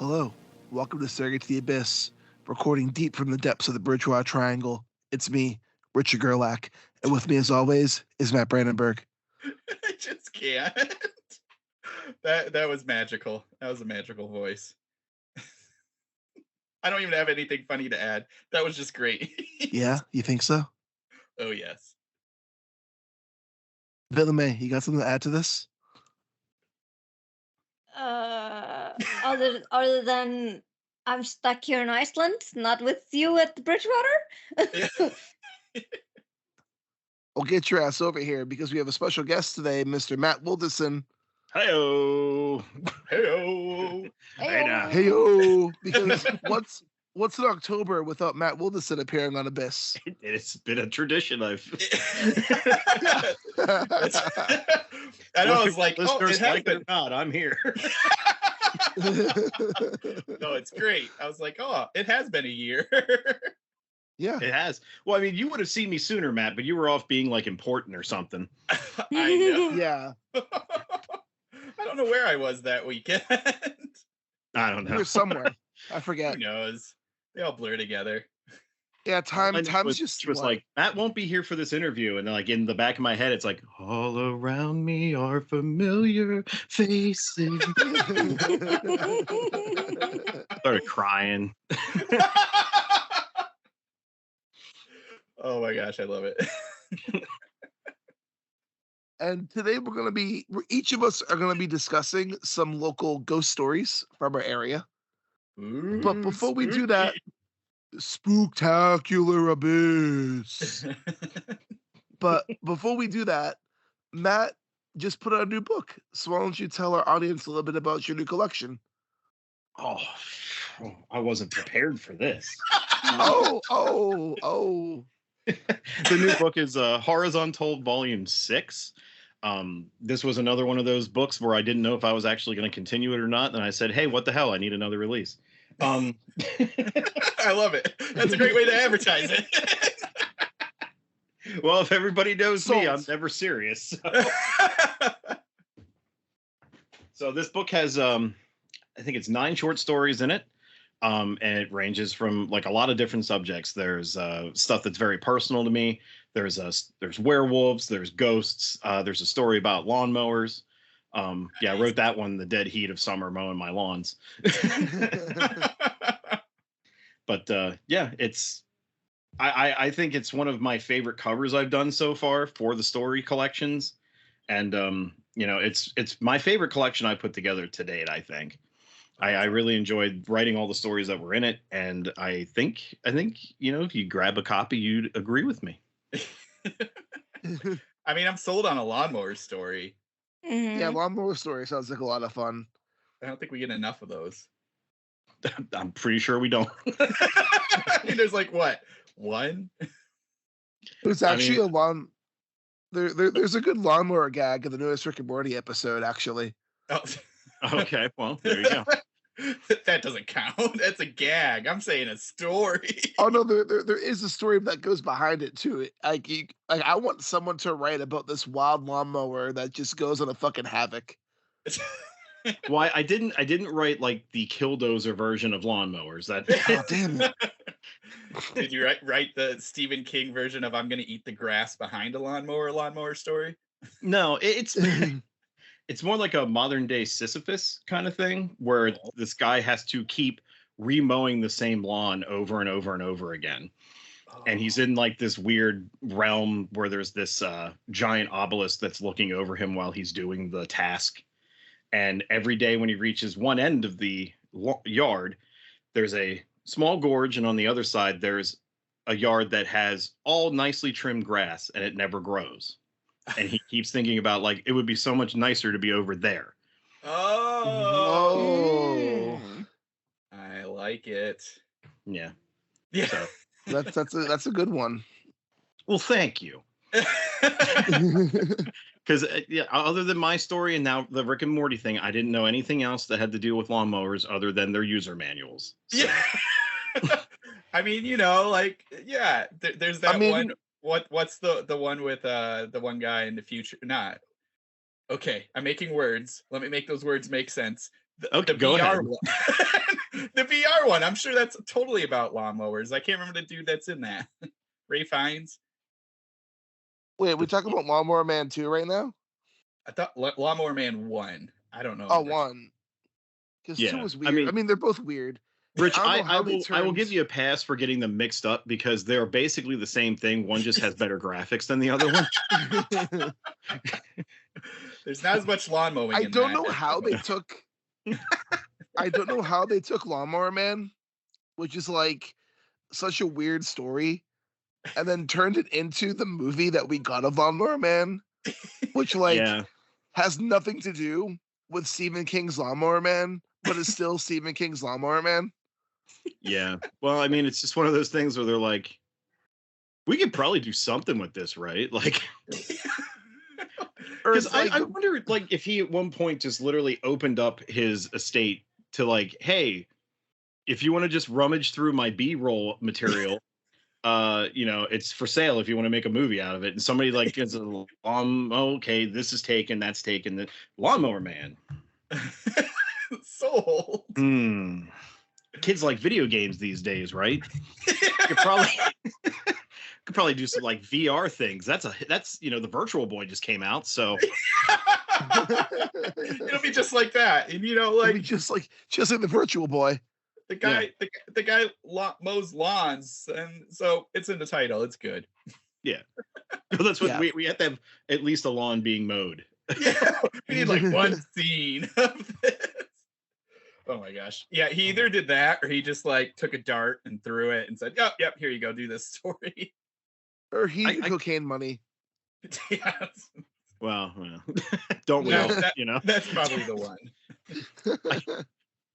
Hello, welcome to Staring into the Abyss, recording deep from the depths of the Bridgewater Triangle. It's me, Richard Gerlach, and with me as always is Matt Brandenburg. I just can't. That was magical. That was a magical voice. I don't even have anything funny to add. That was just great. Yeah, you think so? Oh, yes. Villamay, you got something to add to this? Other than I'm stuck here in Iceland, not with you at the Bridgewater. Well, get your ass over here because we have a special guest today, Mr. Matt Wildasin. Heyo. Heyo. Hey now. Heyo! Because what's in October without Matt Wildasin appearing on Abyss? It's been a tradition. I know. I was like, listeners, it has like it or not, I'm here. No, it's great. I was like, it has been a year. Yeah, It has. Well, I mean, you would have seen me sooner, Matt, but you were off being like important or something. I know. yeah. I don't know where I was that weekend. I don't know. You're somewhere. I forget. Who knows? They all blur together. Yeah, time's was, just was what? like, Matt won't be here for this interview. And then, like, in the back of my head, it's like, all around me are familiar faces. Started crying. Oh my gosh, I love it. And today each of us are gonna be discussing some local ghost stories from our area. Ooh, But before we do that, Spooktacular Abyss. But before we do that, Matt just put out a new book. So why don't you tell our audience a little bit about your new collection? Oh, I wasn't prepared for this. Oh. The new book is Horrors Untold Volume 6. This was another one of those books where I didn't know if I was actually going to continue it or not. And I said, hey, what the hell? I need another release. I love it. That's a great way to advertise it. Well, if everybody knows me, I'm Sold. never serious. So this book has, I think it's 9 short stories in it. And it ranges from like a lot of different subjects. There's stuff that's very personal to me. There's werewolves. There's ghosts. There's a story about lawnmowers. Yeah, I wrote that one, The Dead Heat of Summer Mowing My Lawns. But yeah, I think it's one of my favorite covers I've done so far for the story collections. And it's my favorite collection I put together to date, I think. I really enjoyed writing all the stories that were in it, and I think if you grab a copy, you'd agree with me. I mean, I'm sold on a lawnmower story. Yeah, lawnmower story sounds like a lot of fun. I don't think we get enough of those. I'm pretty sure we don't. I mean, there's like what, one? There's actually a lawn. There's a good lawnmower gag in the newest Rick and Morty episode, actually. Oh. Okay, well, there you go. That doesn't count. That's a gag. I'm saying a story. Oh no, there is a story that goes behind it too. I want someone to write about this wild lawnmower that just goes on a fucking havoc. Well, I didn't write like the Killdozer version of lawnmowers. That Oh damn it! Did you write the Stephen King version of I'm gonna eat the grass behind a lawnmower story? No, it's more like a modern day Sisyphus kind of thing, where this guy has to keep remowing the same lawn over and over and over again. And he's in like this weird realm where there's this giant obelisk that's looking over him while he's doing the task. And every day when he reaches one end of the yard, there's a small gorge, and on the other side, there's a yard that has all nicely trimmed grass, and it never grows. And he keeps thinking about, like, it would be so much nicer to be over there. Oh, Whoa. I like it. Yeah. Yeah. So, That's a good one. well, thank you. Because other than my story and now the Rick and Morty thing, I didn't know anything else that had to do with lawnmowers other than their user manuals. So. Yeah. I mean, there's that one. What's the one with the one guy in the future? Not okay. I'm making words. Let me make those words make sense. The go VR ahead. one. The VR one. I'm sure that's totally about lawnmowers. I can't remember the dude that's in that. Ray Fiennes. Wait, we talking about Lawnmower Man 2 right now? I thought Lawnmower Man 1. I don't know. Oh, 1. Because 2 was weird. I mean, they're both weird. Rich, I will give you a pass for getting them mixed up because they're basically the same thing. One just has better graphics than the other one. There's not as much lawn mowing. I don't know how they took. I don't know how they took Lawnmower Man, which is like such a weird story, and then turned it into the movie that we got of Lawnmower Man, which has nothing to do with Stephen King's Lawnmower Man, but is still Stephen King's Lawnmower Man. Yeah. Well, I mean, it's just one of those things where they're like, we could probably do something with this, right? Like, because I wonder, like, if he at one point just literally opened up his estate to like, hey, if you want to just rummage through my B-roll material, it's for sale if you want to make a movie out of it. And somebody like gets okay, this is taken, that's taken. The Lawnmower Man. Sold. Kids like video games these days, right? You could probably do some like VR things. That's the Virtual Boy just came out, so it'll be just like that, and like just like the Virtual Boy. The guy mows lawns, and so it's in the title. It's good. Yeah, that's what we have to have at least a lawn being mowed. Yeah, we need like one scene of this. Oh my gosh. Yeah, he either did that or he just like took a dart and threw it and said, yep, here you go, do this story. Or he did cocaine money. Yes. Well, don't we all, That's probably the one.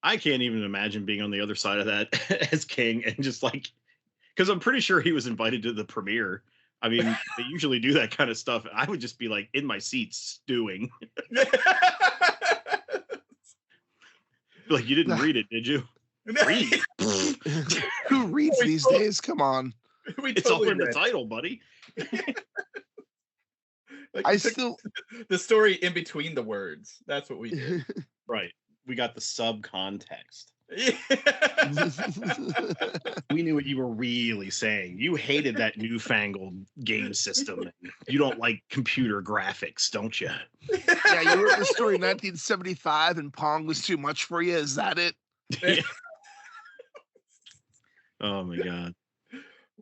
I can't even imagine being on the other side of that as King and just like, because I'm pretty sure he was invited to the premiere. I mean, they usually do that kind of stuff. I would just be like in my seat stewing. Like, you didn't read it, did you? Read. Who reads these days? Come on. It's all in the title, buddy. Like the story in between the words. That's what we did. Right. We got the subcontext. Yeah. We knew what you were really saying. You hated that newfangled game system. And you don't like computer graphics, don't you? Yeah, you wrote the story in 1975 and Pong was too much for you. Is that it? Yeah. Oh my God.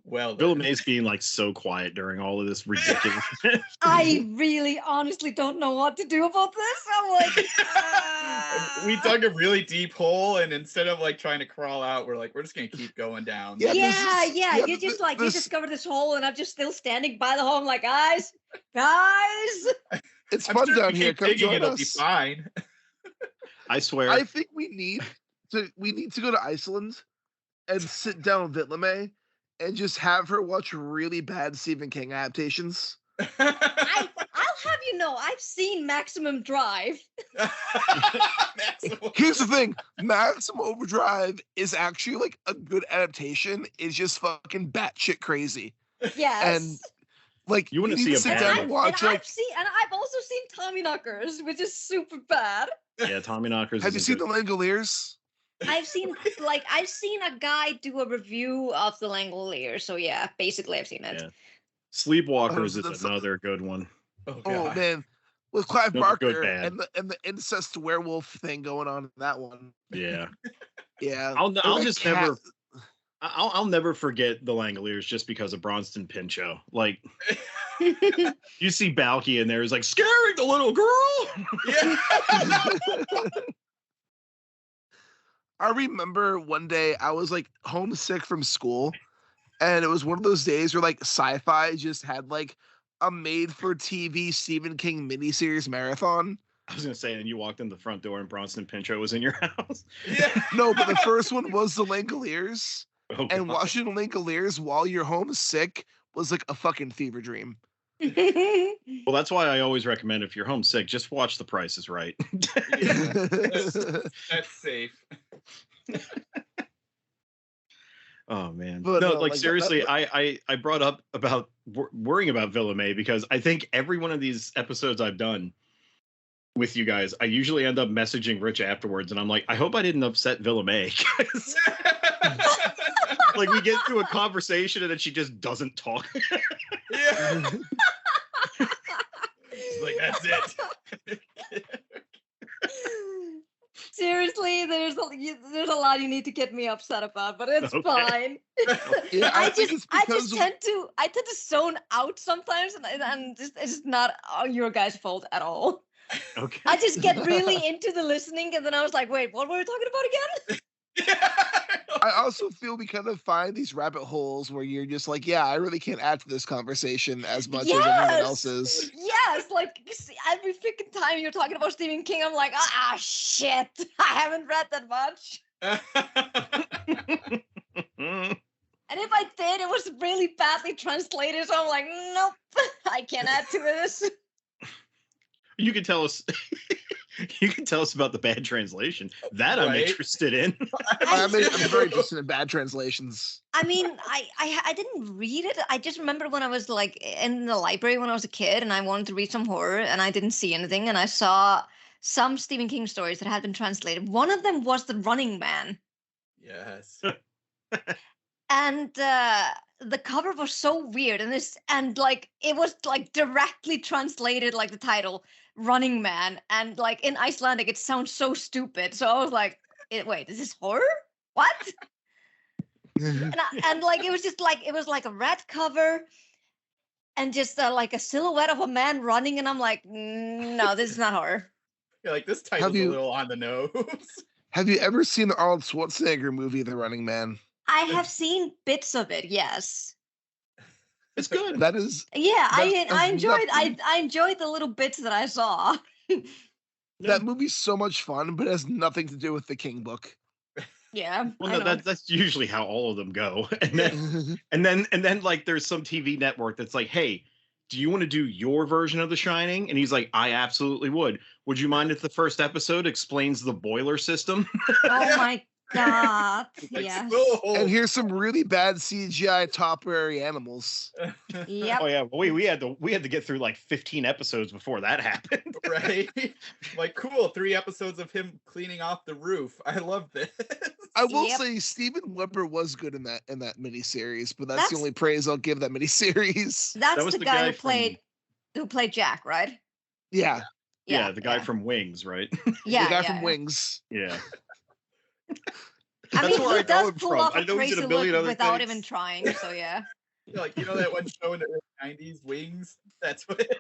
Well, Bill May's being like so quiet during all of this ridiculous. I really honestly don't know what to do about this. I'm like, we dug a really deep hole, and instead of like trying to crawl out, we're just gonna keep going down. Yeah. You discovered this hole, and I'm just still standing by the hole. I'm like, guys, it's fun down here. Come join it'll us. Be fine. I swear. I think we need to go to Iceland and sit down with Vitlame and just have her watch really bad Stephen King adaptations. I'll have you know, I've seen Maximum Drive. Here's the thing. Maximum Overdrive is actually like a good adaptation. It's just fucking batshit crazy. Yes. And like you want to see a sit down and watch I've also seen Tommy Knockers, which is super bad. Yeah, Tommy Knockers. Have you seen The Langoliers? I've seen a guy do a review of The Langoliers, so yeah, basically I've seen it. Yeah. Sleepwalkers is another good one. Oh man, with Clive Barker and the incest werewolf thing going on in that one. Yeah, yeah. I'll never forget The Langoliers just because of Bronston Pinchot. Like, you see Balky in there is like scaring the little girl. Yeah. I remember one day I was like homesick from school, and it was one of those days where like Sci-Fi just had like a made-for-TV Stephen King miniseries marathon. I was gonna say, and you walked in the front door and Bronston Pinchot was in your house. Yeah. No, but the first one was The Langoliers, and God. Watching The Langoliers while you're homesick was like a fucking fever dream. Well, that's why I always recommend if you're homesick, just watch The Price is Right. That's safe. Oh man, but no, like seriously, I brought up about worrying about Villamay because I think every one of these episodes I've done, with you guys, I usually end up messaging Rich afterwards, and I'm like, I hope I didn't upset Villa May. Like, we get through a conversation, and then she just doesn't talk. Yeah. She's like, that's it. Seriously, there's a lot you need to get me upset about, but it's fine. Yeah, I think just it's because of- tend to zone out sometimes, and it's not your guys' fault at all. Okay. I just get really into the listening, and then I was like, wait, what were we talking about again? I also feel we kind of find these rabbit holes where you're just like, yeah, I really can't add to this conversation as much as anyone else is. Yes, like every freaking time you're talking about Stephen King, I'm like, shit, I haven't read that much. And if I did, it was really badly translated, so I'm like, nope, I can't add to this. You can tell us. You can tell us about the bad translation. That I'm interested in. I'm very interested in bad translations. I mean, I didn't read it. I just remember when I was like in the library when I was a kid, and I wanted to read some horror, and I didn't see anything, and I saw some Stephen King stories that had been translated. One of them was The Running Man. Yes. And the cover was so weird, and it was like directly translated, like the title Running Man, and like in Icelandic it sounds so stupid, so I was like, wait, is this horror? What? and like it was like a red cover and just like a silhouette of a man running, and I'm like, no, this is not horror. You're like, this title's a little on the nose. Have you ever seen the Arnold Schwarzenegger movie The Running Man? I have seen bits of it, yes. It's good. That is. Yeah, I enjoyed. I enjoyed the little bits that I saw. That movie's so much fun, but it has nothing to do with the King book. Yeah. Well, no, that's usually how all of them go. And then like there's some TV network that's like, hey, do you want to do your version of The Shining? And he's like, I absolutely would. Would you mind if the first episode explains the boiler system? Oh my God. Like, Yeah. And here's some really bad CGI top-prairie animals. Yep. Oh yeah, well, we had to get through like 15 episodes before that happened. Right? Like, cool, 3 episodes of him cleaning off the roof. I love this. I will say Steven Weber was good in that miniseries, but that's the only praise I'll give that miniseries. That's was the guy who played Jack, right? Yeah. Yeah, the guy from Wings, right? Yeah. The guy from Wings. Yeah. I mean, he does pull off I a know he's crazy in a million look other without things. even trying, so yeah. Like, that one show in the early 90s, Wings? That's what it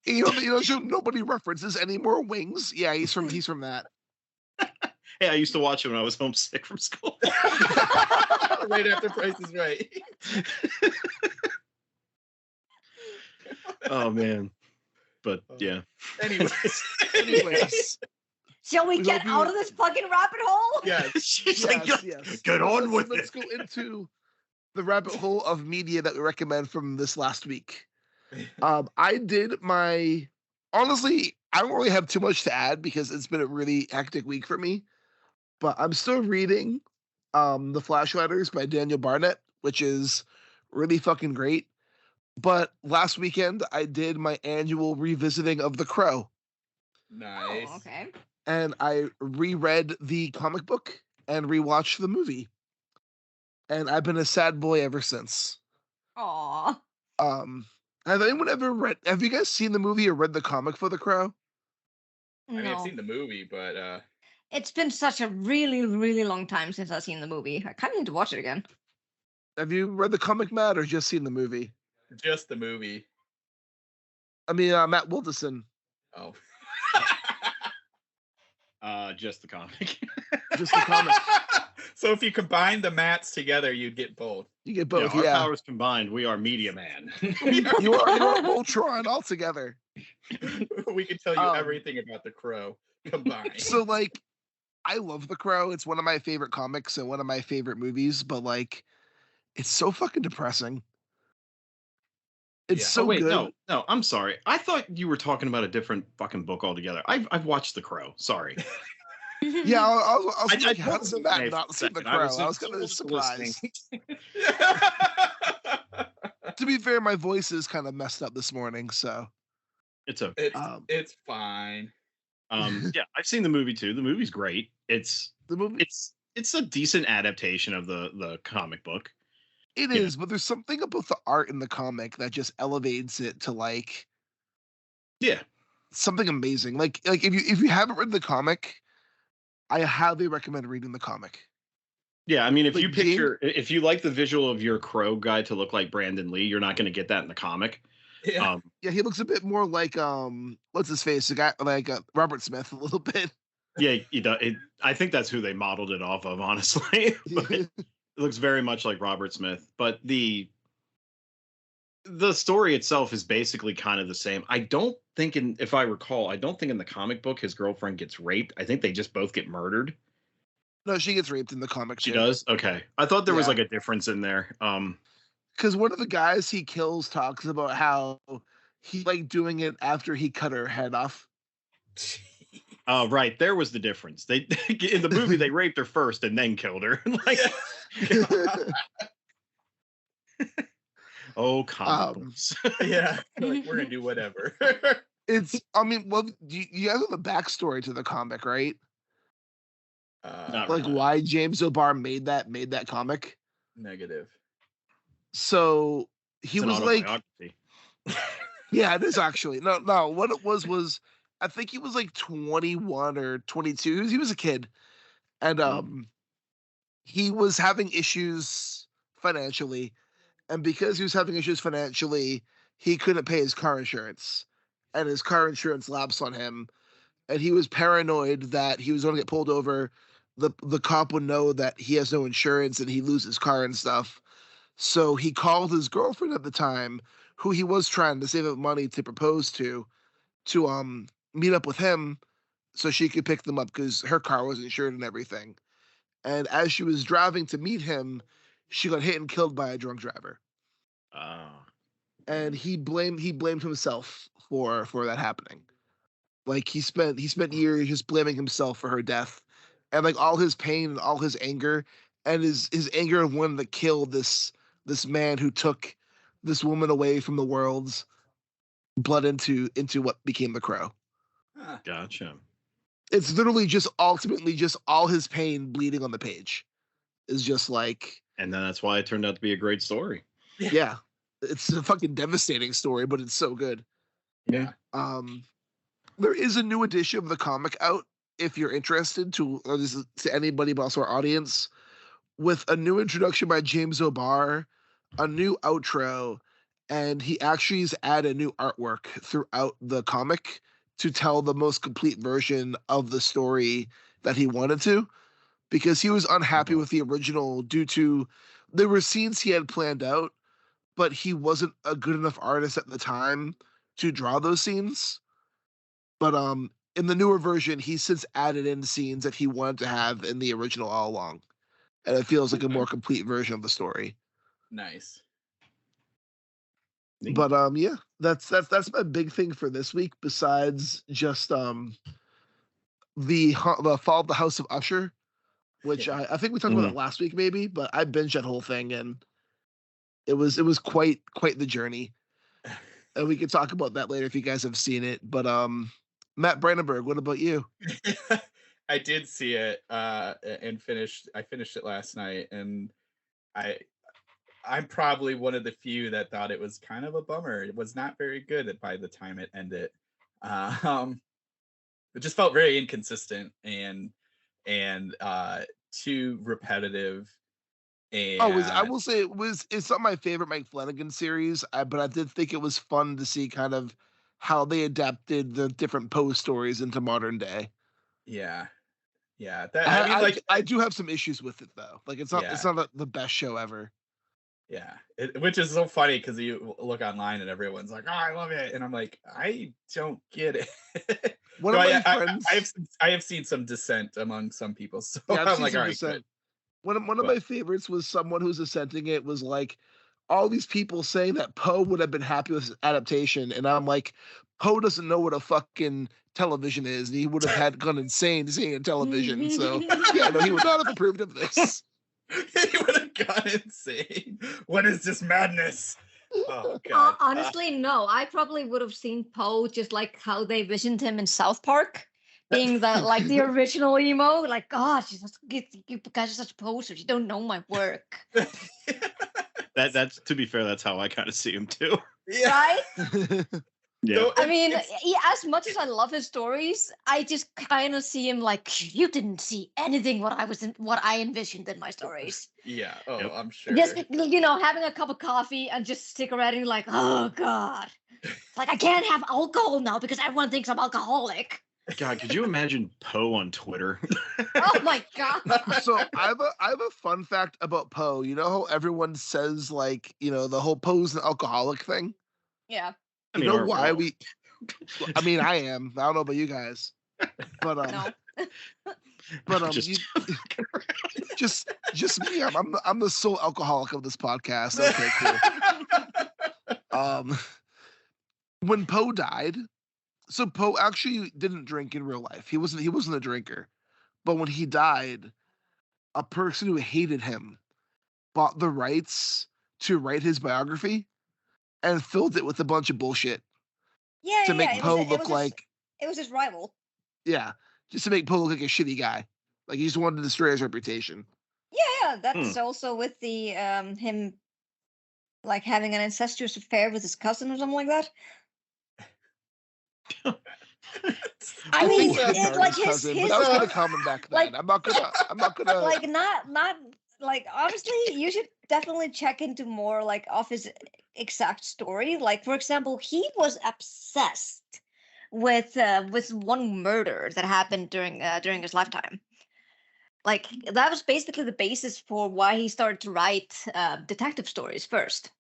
is. You know, show nobody references any more Wings. Yeah, he's from that. Hey, I used to watch it when I was homesick from school. Right after Price is Right. Oh man. But yeah. Anyways. Shall we get out of this fucking rabbit hole? Yes. She's like, get on with Let's it. go into the rabbit hole of media that we recommend from this last week. I did honestly, I don't really have too much to add because it's been a really hectic week for me. But I'm still reading The Flash Letters by Daniel Barnett, which is really fucking great. But last weekend, I did my annual revisiting of The Crow. Nice. Oh, okay. And I reread the comic book and rewatched the movie. And I've been a sad boy ever since. Aw. Have anyone ever have you guys seen the movie or read the comic for The Crow? I mean, I've No. seen the movie, but It's been such a really, really long time since I've seen the movie. I kind of need to watch it again. Have you read the comic, Matt, or just seen the movie? just the movie. I mean, Matt Wildasin. Oh. Just the comic. Just the comic. So if you combine the mats together, you'd get both. You get both, Our yeah. powers combined, we are Media Man. You are Voltron all together. We can tell you everything about the Crow combined. So, like, I love The Crow. It's one of my favorite comics and one of my favorite movies, but, like, it's so fucking depressing. It's so wait, good. No, I'm sorry. I thought you were talking about a different fucking book altogether. I've watched The Crow. Sorry. Yeah, I was I like, how does Matt for not a see The second. Crow? I was so kind of surprised. listening. To be fair, my voice is kind of messed up this morning, so It's okay. It's fine. Yeah, I've seen the movie too. The movie's great. It's The movie it's a decent adaptation of the comic book. it Yeah. is, but there's something about the art in the comic that just elevates it to like Yeah. something amazing. Like if you haven't read the comic, I highly recommend reading the comic. Yeah, I mean, if Like, you picture, if you like the visual of your Crow guy to look like Brandon Lee, you're not going to get that in the comic. Yeah. Yeah, he looks a bit more like what's his face? The guy like Robert Smith a little bit. Yeah, I think that's who they modeled it off of, honestly. But it looks very much like Robert Smith. But the story itself is basically kind of the same. I don't think, if I recall, I don't think in the comic book his girlfriend gets raped. I think they just both get murdered. No, she gets raped in the comic. She too. does? Okay. I thought there was Yeah. like a difference in there. Because one of the guys he kills talks about how he liked doing it after he cut her head off. Right. There was the difference. They in the movie they raped her first and then killed her. Like, oh, comic books. Yeah. Like, we're gonna do whatever. I mean, well, you guys know the backstory to the comic, right? Not Like really. why James O'Barr made that comic. Negative. So he It's an was like, autobiography. yeah, it is actually. No, what it was I think he was like 21 or 22. He was a kid. And he was having issues financially. And because he was having issues financially, he couldn't pay his car insurance. And his car insurance lapsed on him. And he was paranoid that he was going to get pulled over. The cop would know that he has no insurance and he loses his car and stuff. So he called his girlfriend at the time, who he was trying to save up money to propose to meet up with him so she could pick them up because her car was insured and everything. And as she was driving to meet him, she got hit and killed by a drunk driver. And he blamed himself for that happening. Like he spent years just blaming himself for her death, and like all his pain and all his anger, and his anger of wanting to kill this man who took this woman away from the world's blood into what became the Crow. Gotcha. It's literally just ultimately just all his pain bleeding on the page. Is just like, and then that's why it turned out to be a great story. Yeah. It's a fucking devastating story, but it's so good. Yeah. There is a new edition of the comic out if you're interested to anybody but also our audience, with a new introduction by James O'Barr, a new outro, and he actually has added new artwork throughout the comic to tell the most complete version of the story that he wanted to, because he was unhappy with the original due to there were scenes he had planned out, but he wasn't a good enough artist at the time to draw those scenes. But in the newer version, he's since added in scenes that he wanted to have in the original all along, and it feels like a more complete version of the story. Nice. But yeah, that's my big thing for this week. Besides just the fall of the House of Usher, which I think we talked about it last week maybe, but I binged that whole thing and it was quite the journey. And we could talk about that later if you guys have seen it. But Matt Brandenburg, what about you? I did see it and finished it last night, and I'm probably one of the few that thought it was kind of a bummer. It was not very good by the time it ended. It just felt very inconsistent and too repetitive. And I will say it's not my favorite Mike Flanagan series, but I did think it was fun to see kind of how they adapted the different Poe stories into modern day. Yeah. I do have some issues with it though. Like it's not the best show ever. Yeah, which is so funny because you look online and everyone's like, "Oh, I love it," and I'm like, I don't get it. One of my friends, I have seen some dissent among some people, so yeah, I'm like, all right. Good. One of my favorites was someone who's dissenting it was like all these people saying that Poe would have been happy with his adaptation, and I'm like, Poe doesn't know what a fucking television is, and he would have gone insane seeing a television. So yeah, no, he would not have approved of this. He would have gone insane. What is this madness? Oh God. Honestly, no. I probably would have seen Poe just like how they visioned him in South Park, being the like the original emo. Like, God, you guys are such posers. You don't know my work, That's to be fair, that's how I kind of see him too. Yeah. right? Yeah. So I mean, it's- as much as I love his stories, I just kind of see him like, you didn't see anything what I envisioned in my stories. yeah. Oh, Yep. I'm sure. Just having a cup of coffee and just cigarette and like, oh God, it's like I can't have alcohol now because everyone thinks I'm alcoholic. God, could you imagine Poe on Twitter? Oh my God. So I have a fun fact about Poe. You know how everyone says like, the whole Poe's an alcoholic thing? Yeah. You know aren't we why all? I mean, I am. I don't know about you guys. But No. but Just just me. I'm the sole alcoholic of this podcast. Okay, cool. When Poe died, so Poe actually didn't drink in real life. He wasn't a drinker. But when he died, a person who hated him bought the rights to write his biography and filled it with a bunch of bullshit Yeah, to yeah, make yeah. Poe look like It was his rival. just to make Poe look like a shitty guy. Like he just wanted to destroy his reputation. Yeah, that's also with the him like having an incestuous affair with his cousin or something like that. I mean, think it, like his cousin, but that was kind of his common back then. like- I'm not gonna like not like honestly, you should definitely check into more like of his exact story. Like for example, he was obsessed with one murder that happened during his lifetime. Like that was basically the basis for why he started to write detective stories first.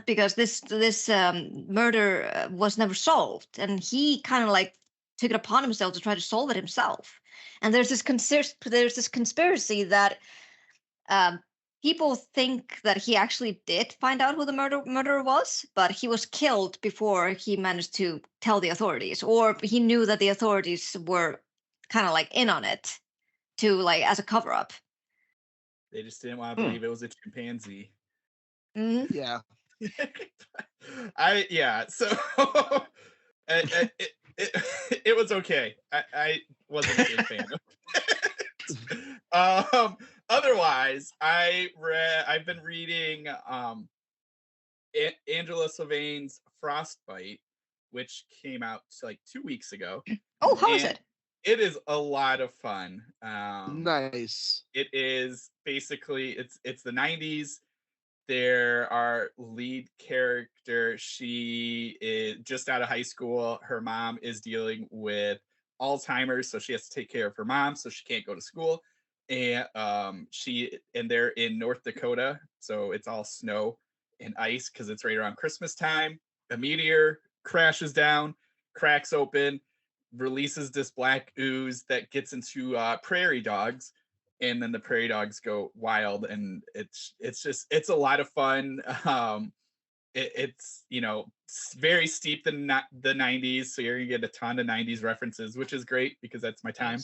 Because this murder was never solved, and he kind of like took it upon himself to try to solve it himself. And there's this conspiracy that people think that he actually did find out who the murderer was, but he was killed before he managed to tell the authorities, or he knew that the authorities were kind of like in on it to like as a cover up. They just didn't want to believe it was a chimpanzee. Mhm. yeah. So it was okay. I wasn't a big fan of it. Otherwise, I've been reading Angela Sylvaine's Frostbite, which came out like 2 weeks ago. Oh, how is And it? It is a lot of fun. Nice. It is basically it's the 90s. There are lead character. She is just out of high school. Her mom is dealing with Alzheimer's, so she has to take care of her mom, so she can't go to school. And they're in North Dakota, so it's all snow and ice because it's right around Christmas time. A meteor crashes down, cracks open, releases this black ooze that gets into prairie dogs, and then the prairie dogs go wild, and it's a lot of fun. It's very steep in the 90s, so you're gonna get a ton of 90s references, which is great because that's my time.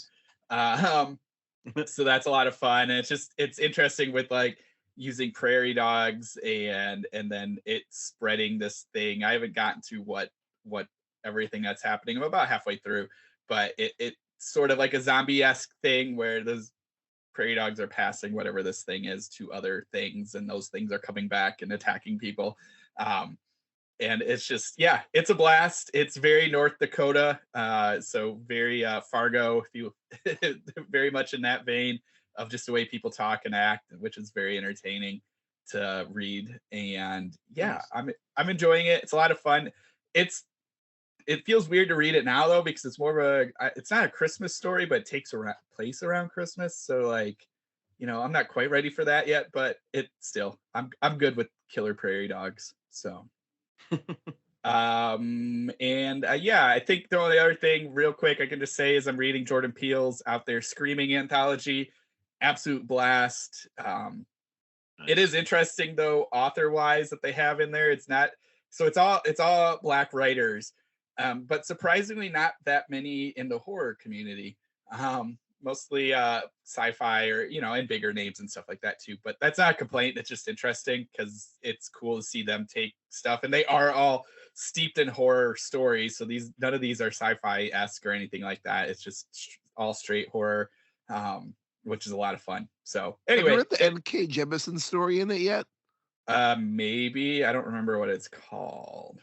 So that's a lot of fun, and it's interesting with like using prairie dogs and then it's spreading this thing. I haven't gotten to what everything that's happening. I'm about halfway through, but it's sort of like a zombie-esque thing where those prairie dogs are passing whatever this thing is to other things, and those things are coming back and attacking people. And it's just, yeah, it's a blast. It's very North Dakota, so very Fargo, if you very much in that vein of just the way people talk and act, which is very entertaining to read. And yeah, I'm enjoying it. It's a lot of fun. It feels weird to read it now though, because it's more of it's not a Christmas story, but it takes place around Christmas. So like, I'm not quite ready for that yet, but I'm good with killer prairie dogs. So, yeah, I think the only other thing real quick I can just say is I'm reading Jordan Peele's Out There Screaming anthology. Absolute blast. It is interesting though, author wise, that they have in there. It's all Black writers. But surprisingly not that many in the horror community. mostly sci-fi or and bigger names and stuff like that too. But that's not a complaint. It's just interesting because it's cool to see them take stuff, and they are all steeped in horror stories. So none of these are sci-fi-esque or anything like that. It's just all straight horror, which is a lot of fun. So anyway, have you read the N.K. Jemisin story in it yet? Maybe I don't remember what it's called.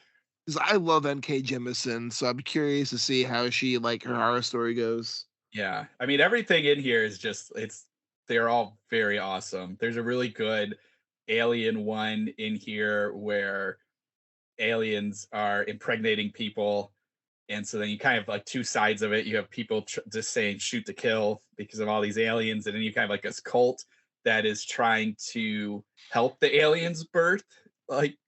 Because I love N.K. Jemisin, so I'm curious to see how her horror story goes. Yeah, I mean everything in here is just they're all very awesome. There's a really good alien one in here where aliens are impregnating people, and so then you kind of like two sides of it. You have people just saying shoot to kill because of all these aliens, and then you kind of like this cult that is trying to help the aliens birth,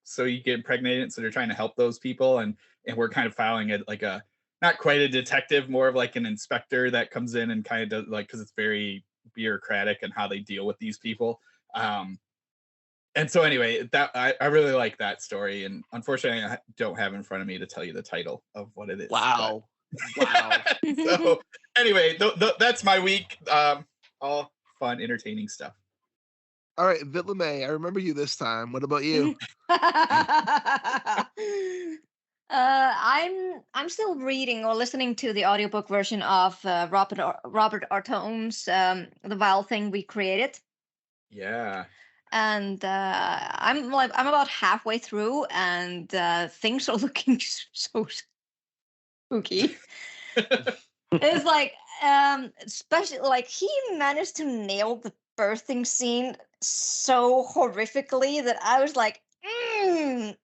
so you get impregnated, so they're trying to help those people, and we're kind of following it like a not quite a detective, more of like an inspector that comes in and kind of does because it's very bureaucratic and how they deal with these people. And so anyway, that I really like that story, and unfortunately I don't have in front of me to tell you the title of what it is. Wow. Wow. So anyway, that's my week. All fun, entertaining stuff. All right, Vitlame, I remember you this time. What about you? I'm still reading or listening to the audiobook version of Robert Ottone's The Vile Thing We Created. Yeah. And I'm about halfway through, and things are looking so spooky. It's like especially like he managed to nail the birthing scene so horrifically that I was like, ew,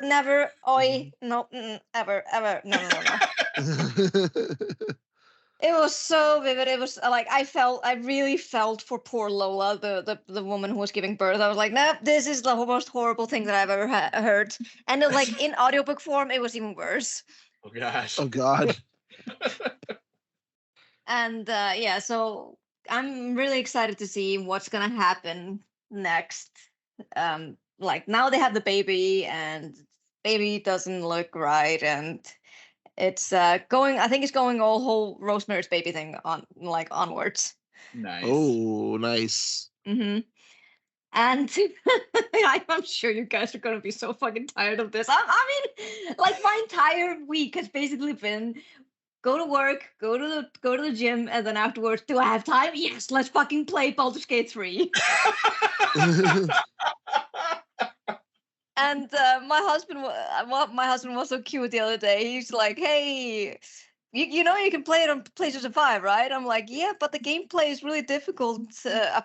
never, oi, no, ever, no. It was so vivid. It was like I really felt for poor Lola, the woman who was giving birth. I was like, nope, this is the most horrible thing that I've ever heard. And like in audiobook form, it was even worse. Oh gosh. Oh God. And yeah, so I'm really excited to see what's gonna happen next. Like now they have the baby, and baby doesn't look right, and it's going. I think it's going all whole Rosemary's Baby thing onwards. Nice. Oh, nice. Mm-hmm. And I'm sure you guys are gonna be so fucking tired of this. I mean, like my entire week has basically been go to work, go to the gym, and then afterwards, do I have time? Yes, let's fucking play Baldur's Gate 3. And my husband was so cute the other day. He's like, "Hey, you know you can play it on PlayStation 5, right?" I'm like, "Yeah, but the gameplay is really difficult.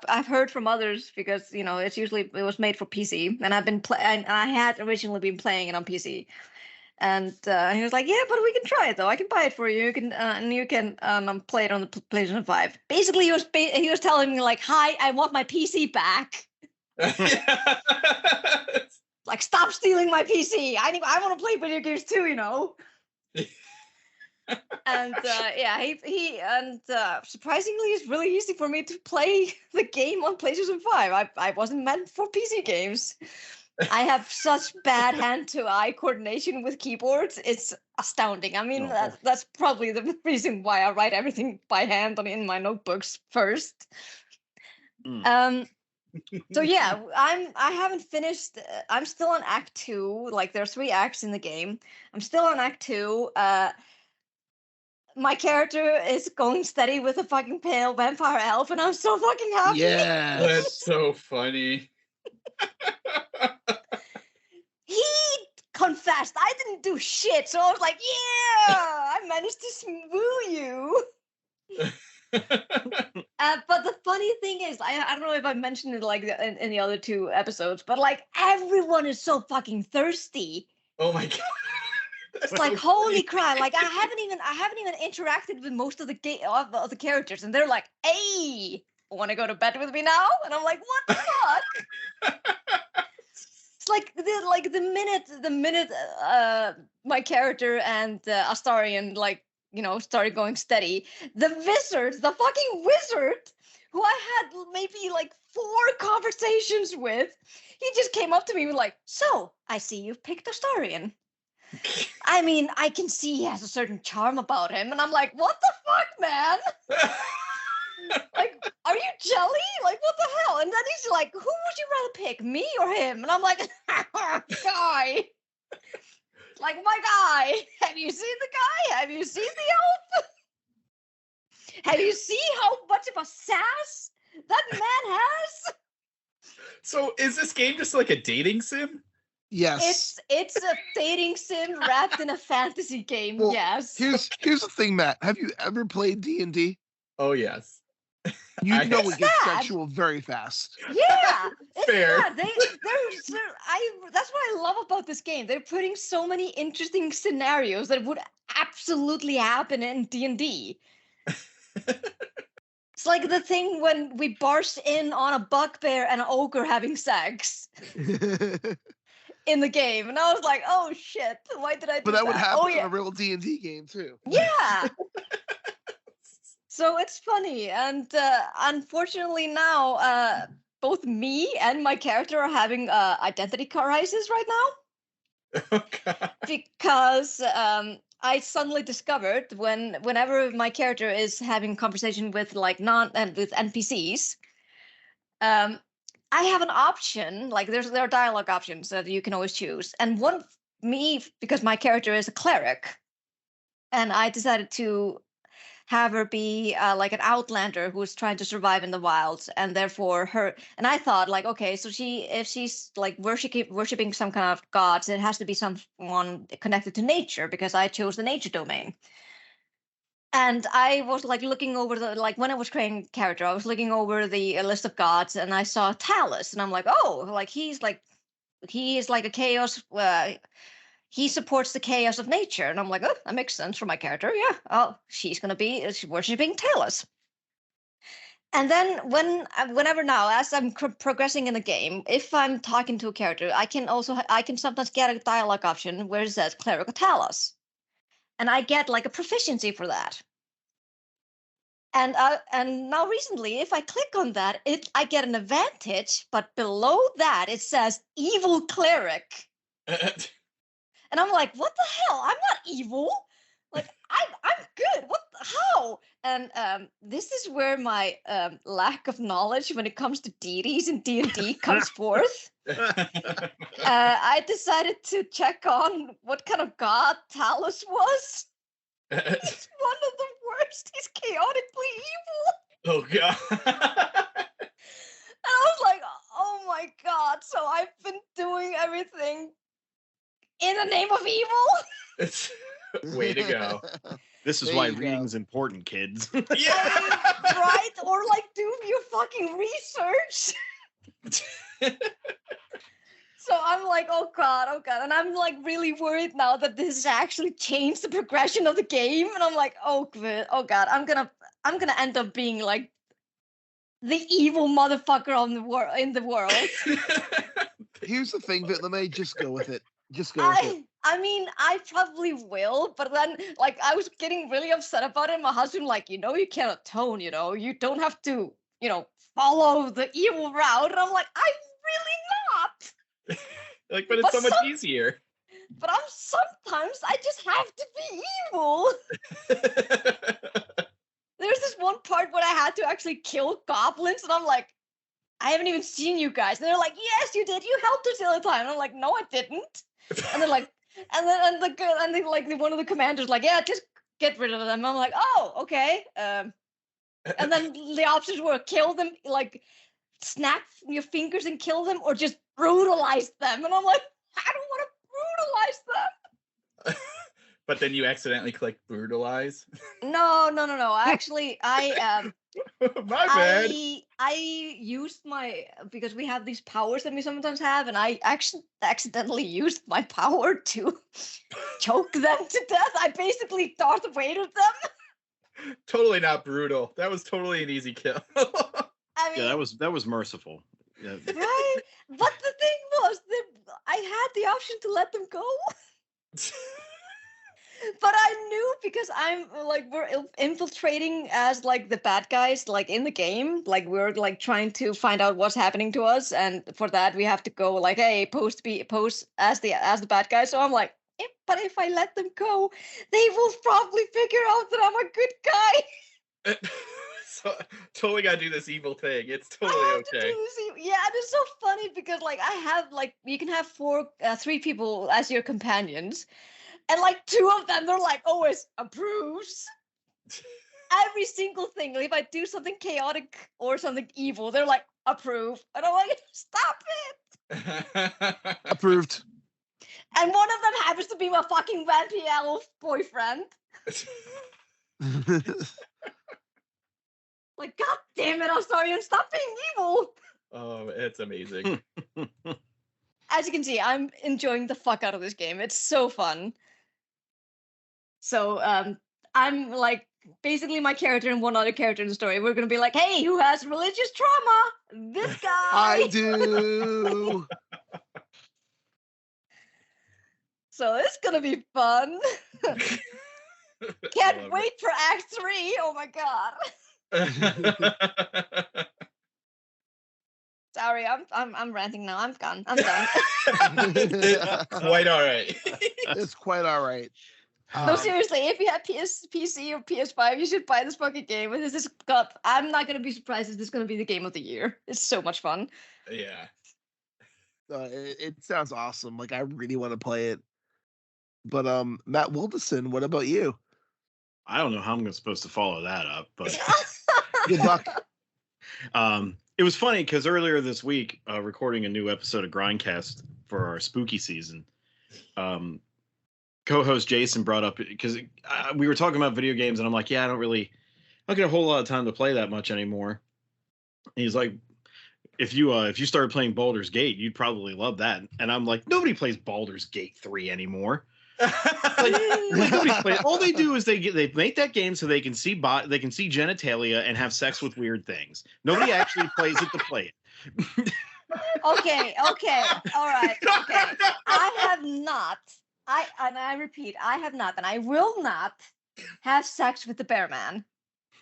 I've heard from others because it was made for PC, and I had originally been playing it on PC." And he was like, "Yeah, but we can try it though. I can buy it for you. You can and you can play it on the PlayStation 5." Basically, he was telling me like, "Hi, I want my PC back." Like, stop stealing my PC. I want to play video games too, And yeah, he surprisingly, it's really easy for me to play the game on PlayStation 5. I wasn't meant for PC games. I have such bad hand-to-eye coordination with keyboards. It's astounding. I mean, that's probably the reason why I write everything by hand in my notebooks first. So yeah, I haven't finished. I'm still on Act 2. Like there are 3 acts in the game. I'm still on Act 2. My character is going steady with a fucking pale vampire elf, and I'm so fucking happy. Yeah, that's so funny. He confessed I didn't do shit, so I was like, yeah, I managed to smooth you. But the funny thing is, I don't know if I mentioned it like in the other 2 episodes, but like everyone is so fucking thirsty. Oh my god! It's like holy crap! Like I haven't even interacted with most of the characters, and they're like, "Hey, want to go to bed with me now?" And I'm like, "What the fuck?" It's like the minute my character and Astarion started going steady, the fucking wizard, who I had maybe like 4 conversations with, he just came up to me with like, "So, I see you've picked Astarion. I mean, I can see he has a certain charm about him." And I'm like, "What the fuck, man?" pick, me or him? And I'm like, guy. Like, my guy. Have you seen the guy? Have you seen the elf? Have you seen how much of a sass that man has? So is this game just like a dating sim? Yes. It's a dating sim wrapped in a fantasy game. Well, Yes. Here's the thing, Matt. Have you ever played D&D? Oh yes. You I- know it gets Sad. sexual very fast. Yeah, it's Fair. not. That's what I love about this game. They're putting so many interesting scenarios that would absolutely happen in D&D. It's like the thing when we burst in on a bugbear and an ogre having sex in the game, and I was like, "Oh shit! Why did I do But that would happen Oh in yeah, a real D&D game too. yeah." So it's funny, and unfortunately now, both me and my character are having identity crisis right now Oh god. because I suddenly discovered whenever my character is having conversation with with NPCs, I have an option. Like there are dialogue options that you can always choose, and because my character is a cleric, and I decided to have her be like an outlander who's trying to survive in the wilds, and therefore and I thought like, okay, so if she's like worshiping some kind of gods, it has to be someone connected to nature because I chose the nature domain. And I was like looking over when I was creating character, I was looking over the list of gods, and I saw Talus, and I'm like, oh, like he is like a chaos. He supports the chaos of nature, and I'm like, oh, that makes sense for my character. Yeah, oh, she's worshiping Talus. And then whenever now, as I'm progressing in the game, if I'm talking to a character, I can sometimes get a dialogue option where it says cleric of Talus, and I get like a proficiency for that. And now recently, if I click on that, I get an advantage, but below that it says evil cleric. And I'm like, what the hell? I'm not evil. Like I'm good. How? And this is where my lack of knowledge when it comes to deities in D&D comes forth. I decided to check on what kind of god Talus was. He's one of the worst. He's chaotically evil. Oh god. And I was like, oh my god. So I've been doing everything in the name of evil? Way to go. This is There why you go. reading's important, kids. Yeah. Right? Or like do your fucking research. So I'm like, oh god. And I'm like really worried now that this has actually changed the progression of the game. And I'm like, oh god, I'm gonna end up being like the evil motherfucker in the world. Here's the thing, Vitlame, just go with it. Just go with it. I mean, I probably will, but then, like, I was getting really upset about it. My husband, like, you can't atone, you don't have to, follow the evil route. And I'm like, I'm really not. Like, but it's so much easier. But sometimes I just have to be evil. There's this one part where I had to actually kill goblins, and I'm like, I haven't even seen you guys. And they're like, yes, you did. You helped us the other time. And I'm like, no, I didn't. And they're like, one of the commanders like, yeah, just get rid of them. I'm like, oh, okay. And then the options were kill them, like snap your fingers and kill them, or just brutalize them. And I'm like, I don't want to brutalize them. But then you accidentally click brutalize. No. Actually, My bad. I used because we have these powers that we sometimes have, and I actually accidentally used my power to choke them to death. I basically Darth Vadered them. Totally not brutal. That was totally an easy kill. I mean, Yeah, that was merciful. Yeah. right? But the thing was that I had the option to let them go. But I knew because we're infiltrating as like the bad guys like in the game, like we're like trying to find out what's happening to us, and for that we have to go like, hey, pose as the bad guy. So I'm like, but if I let them go, they will probably figure out that I'm a good guy. So totally gotta do this evil thing. It's totally I have okay. to do this yeah, and it's so funny because like I have like you can have three people as your companions, and like two of them they're like always approves every single thing. Like, if I do something chaotic or something evil, they're like approve, and I'm like stop it. Approved. And one of them happens to be my fucking vampire elf boyfriend. Like, god damn it, Astarion, stop being evil. Oh, it's amazing. As you can see, I'm enjoying the fuck out of this game. It's so fun. So, I'm like basically my character and one other character in the story. We're gonna be like, hey, who has religious trauma? This guy. I do. So it's gonna be fun. Can't wait for Act 3. Oh my god. Sorry, I'm ranting now. I'm done. Quite all right. It's quite all right. No, seriously, if you have PC or PS5, you should buy this fucking game. And I'm not gonna be surprised if this is gonna be the game of the year. It's so much fun. Yeah. It sounds awesome. Like I really want to play it. But Matt Wildasin, what about you? I don't know how I'm supposed to follow that up, but Good luck. It was funny because earlier this week, recording a new episode of Grindcast for our spooky season, co-host Jason brought up because we were talking about video games, and I'm like, yeah, I don't get a whole lot of time to play that much anymore. And he's like, if you started playing Baldur's Gate, you'd probably love that. And I'm like, nobody plays Baldur's Gate 3 anymore. like nobody plays. All they do is they make that game so they can see genitalia and have sex with weird things. Nobody actually plays it to play it. Okay, all right, okay. I have not. I repeat, I have not, and I will not have sex with the bear man.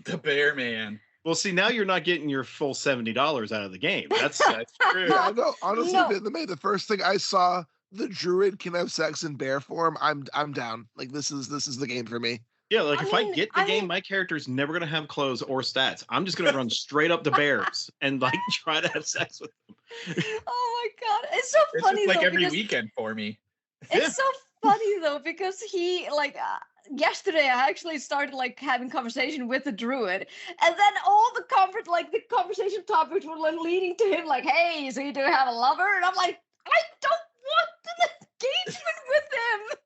The bear man. Well, see, now you're not getting your full $70 out of the game. That's true. Yeah, no, honestly, No. the first thing I saw, the druid can have sex in bear form. I'm down. Like this is the game for me. Yeah, like if I get the game, mean- my character's never gonna have clothes or stats. I'm just gonna run straight up to bears and like try to have sex with them. Oh my god, it's so It's funny just like though, every because weekend for me. it's so funny though because he like yesterday I actually started like having conversation with the druid, and then all the conversation topics were like leading to him like, hey, so you do have a lover? And I'm like, I don't want an engagement with him.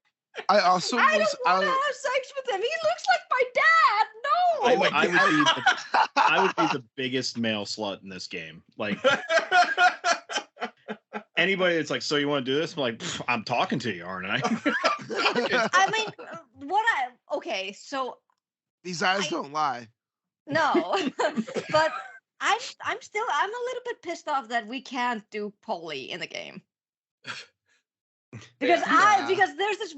I also I was don't want to out. have sex with him. He looks like my dad. No. I would be the biggest male slut in this game. Like anybody that's like, so you want to do this? I'm like, I'm talking to you, aren't I? I mean, okay, so These eyes don't lie. no, but I'm a little bit pissed off that we can't do poly in the game. Because Yeah. there's this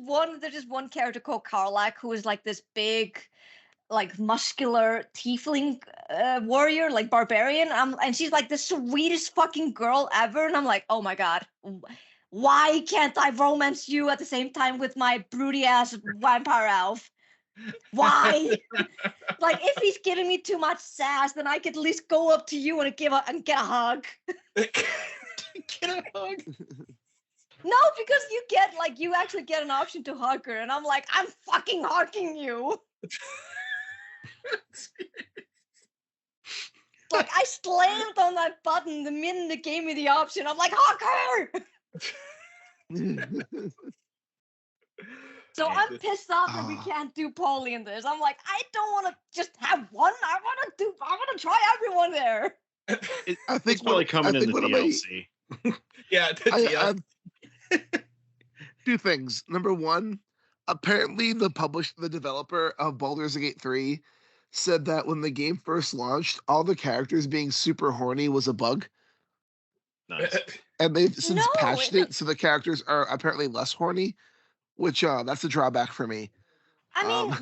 one character called Karlak who is like this big, like muscular tiefling warrior, like barbarian. And she's like the sweetest fucking girl ever. And I'm like, oh my god, why can't I romance you at the same time with my broody ass vampire elf? Why? Like if he's giving me too much sass, then I could at least go up to you and get a hug. Get a hug. No, because you actually get an option to hug her, and I'm like, I'm fucking hugging you. Like I slammed on that button the minute it gave me the option. I'm like, hug her. So I'm pissed off that we can't do poly in this. I'm like, I don't want to just have one. I want to try everyone there. I think It's probably coming in the DLC. Yeah. Two things. Number one, apparently the developer of Baldur's Gate 3 said that when the game first launched, all the characters being super horny was a bug. Nice. And they've since No, patched it so the characters are apparently less horny, which that's a drawback for me. I mean,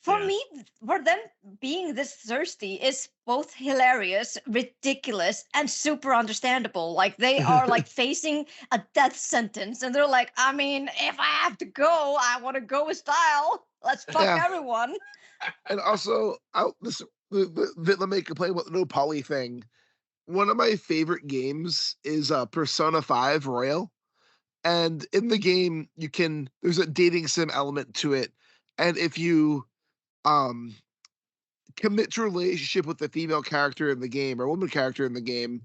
for yeah. me, for them being this thirsty is both hilarious, ridiculous, and super understandable. Like they are like facing a death sentence, and they're like, I mean, if I have to go, I want to go with style. Let's fuck Yeah. everyone. And also, the make complaint about the no poly thing. one of my favorite games is Persona 5 Royal. And in the game, there's a dating sim element to it. And if you um commit to a relationship with the female character in the game or woman character in the game,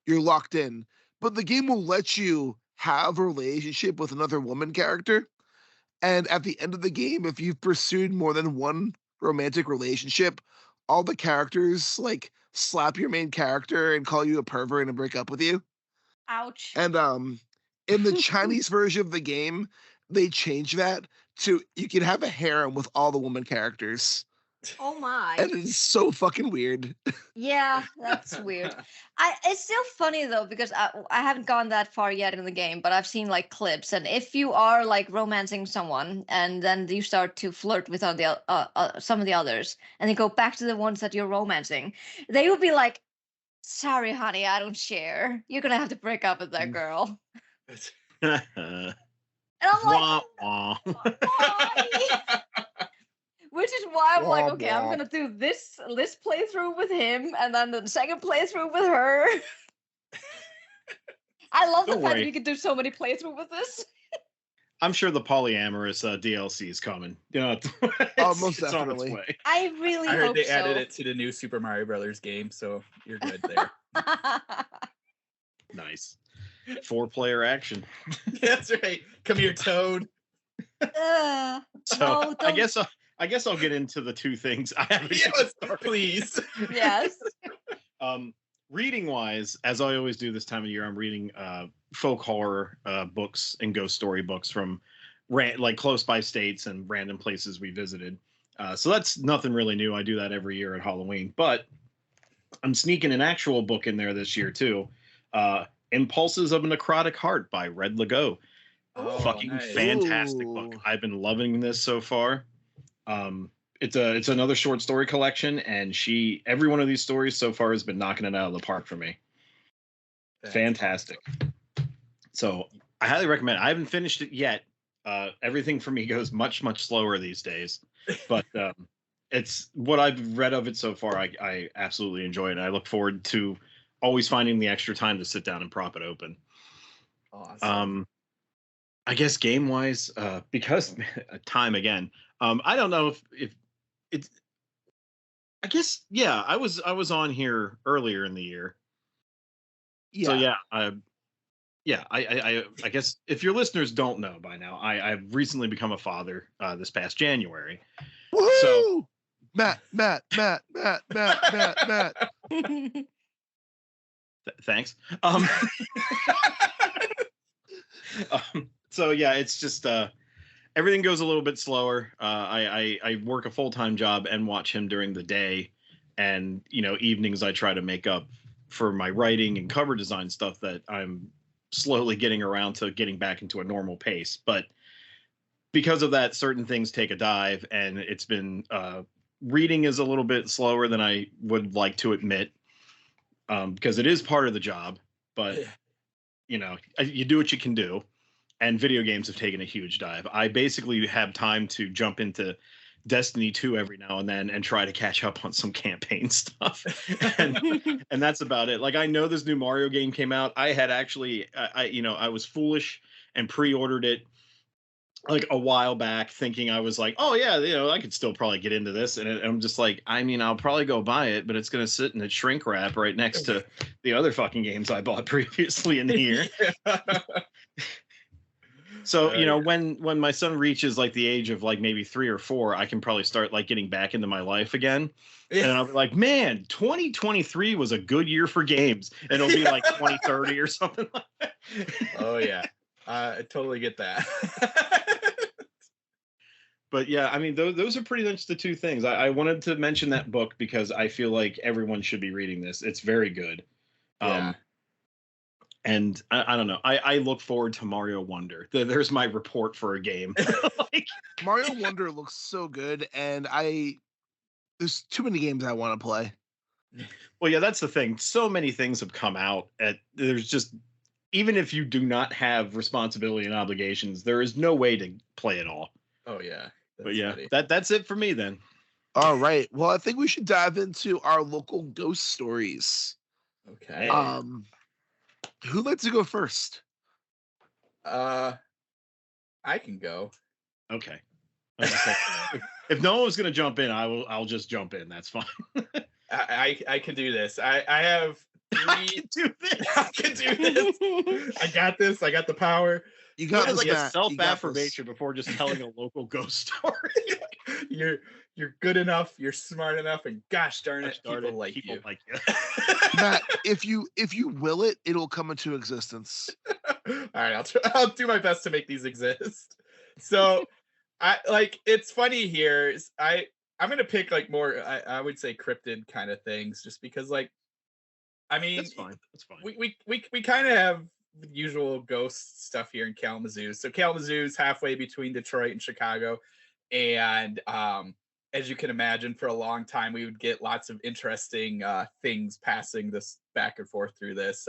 you're locked in. But the game will let you have a relationship with another woman character. And at the end of the game, if you've pursued more than one romantic relationship, all the characters like slap your main character and call you a pervert and break up with you. Ouch. And in the Chinese version of the game, they change that to you can have a harem with all the woman characters. Oh my. And it's so fucking weird. Yeah, that's weird. It's still funny though because I haven't gone that far yet in the game, but I've seen like clips, and if you are like romancing someone and then you start to flirt with some of the others, and then go back to the ones that you're romancing, they will be like, "Sorry, honey, I don't share. You're gonna have to break up with that girl." And I'm like, Wah, wah. why? Which is why I'm like, Wah, okay, I'm wah. gonna do this playthrough with him, and then the second playthrough with her. I love the Don't fact that worry. we can do so many playthroughs with this. I'm sure the polyamorous DLC is coming. You know, Oh, it's, most it's on its definitely. way. I really I heard hope they so. added it to the new Super Mario Brothers game, so you're good there. Nice. 4-player action. That's right. Come here, Toad. So No, I don't- guess I'll get into the two things I haven't Yes, yet started. please. yes. Reading wise, as I always do this time of year, I'm reading folk horror books and ghost story books from like close by states and random places we visited. So that's nothing really new. I do that every year at Halloween, but I'm sneaking an actual book in there this year too. Impulses of a Necrotic Heart by Red Lagoe. Oh, Fucking nice. fantastic book. Ooh. I've been loving this so far. It's another short story collection, and every one of these stories so far has been knocking it out of the park for me. Fantastic. So I highly recommend it. I haven't finished it yet. Everything for me goes much, much slower these days. But it's what I've read of it so far. I absolutely enjoy it. I look forward to always finding the extra time to sit down and prop it open. Awesome. I guess game wise, because time again. I don't know if it's. I guess yeah. I was on here earlier in the year. Yeah. So yeah, I guess if your listeners don't know by now, I've recently become a father this past January. Woohoo! So- Matt. Thanks. So yeah, it's just everything goes a little bit slower. I work a full-time job and watch him during the day, and evenings I try to make up for my writing and cover design stuff that I'm slowly getting around to getting back into a normal pace. But because of that, certain things take a dive, and it's been reading is a little bit slower than I would like to admit, because it is part of the job. But you do what you can do, and video games have taken a huge dive. I basically have time to jump into Destiny 2 every now and then and try to catch up on some campaign stuff. and that's about it. Like, I know this new Mario game came out. I had actually, I was foolish and pre-ordered it like a while back, thinking I was like, oh yeah, I could still probably get into this. And I'm just like, I'll probably go buy it, but it's going to sit in a shrink wrap right next to the other fucking games I bought previously in the year. So, when my son reaches like the age of like maybe 3 or 4, I can probably start like getting back into my life again. And I'll be like, man, 2023 was a good year for games. And it'll be like 2030 or something like that. Oh yeah. I totally get that. But yeah, I mean, those are pretty much the two things. I wanted to mention that book because I feel like everyone should be reading this. It's very good. Yeah. And I don't know. I look forward to Mario Wonder. There's my report for a game. Mario Wonder looks so good, and there's too many games I want to play. Well, yeah, that's the thing. So many things have come out. There's just, even if you do not have responsibility and obligations, there is no way to play it all. Oh yeah. But yeah, funny. that's it for me then. All right. Well, I think we should dive into our local ghost stories. Okay. Who'd like to go first? I can go. Okay. I was just like, if no one was gonna jump in, I'll just jump in. That's fine. I can do this. I have I three. can do this. I can do this. I got this. I got the power. You That got is this, like a Matt. You got this. self-affirmation before just telling a local ghost story. You're good enough. You're smart enough, and gosh darn it, Gosh darn people it, like people you. like you. Matt, if you will it, it'll come into existence. All right, I'll do my best to make these exist. So, it's funny here. I'm gonna pick like more I would say cryptid kind of things, just because I mean That's fine. That's fine. we kind of have the usual ghost stuff here in Kalamazoo. So Kalamazoo is halfway between Detroit and Chicago, and as you can imagine, for a long time we would get lots of interesting things passing this back and forth through this.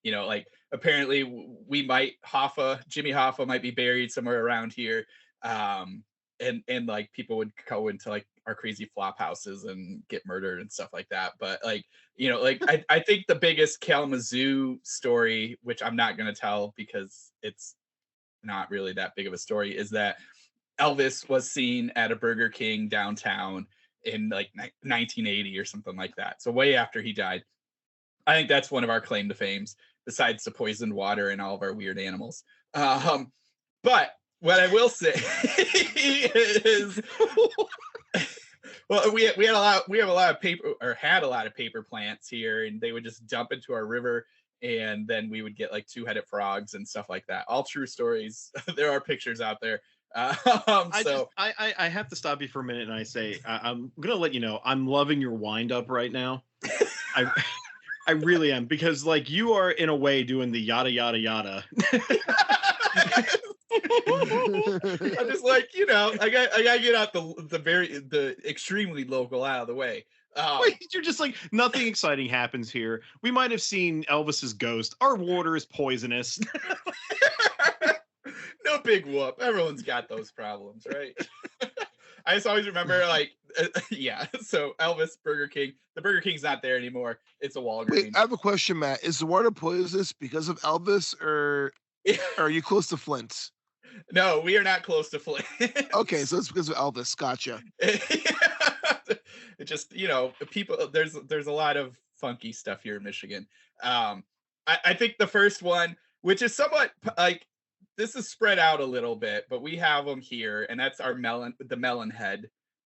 Like apparently Jimmy Hoffa might be buried somewhere around here. And like people would go into like our crazy flop houses and get murdered and stuff like that. But I think the biggest Kalamazoo story, which I'm not going to tell because it's not really that big of a story, is that Elvis was seen at a Burger King downtown in like 1980 or something like that. So way after he died. I think that's one of our claim to fames, besides the poisoned water and all of our weird animals. But what I will say is, well, we have a lot of paper, or had a lot of paper plants here, and they would just dump into our river, and then we would get like two-headed frogs and stuff like that. All true stories. There are pictures out there. I have to stop you for a minute, and I say I'm gonna let you know I'm loving your wind up right now. I really am, because like you are in a way doing the yada yada yada. I'm just like, I gotta get out the extremely local out of the way. Wait, you're just like, nothing exciting happens here. We might have seen Elvis's ghost. Our water is poisonous. No big whoop. Everyone's got those problems, right? I just always remember, yeah. So Elvis, Burger King. The Burger King's not there anymore. It's a Walgreens. Wait, I have a question, Matt. Is the water poisonous because of Elvis, or are you close to Flint? No, we are not close to Flint. Okay, so it's because of Elvis. Gotcha. It just, people. There's a lot of funky stuff here in Michigan. I think the first one, which is somewhat like, this is spread out a little bit, but we have them here, and that's the melon head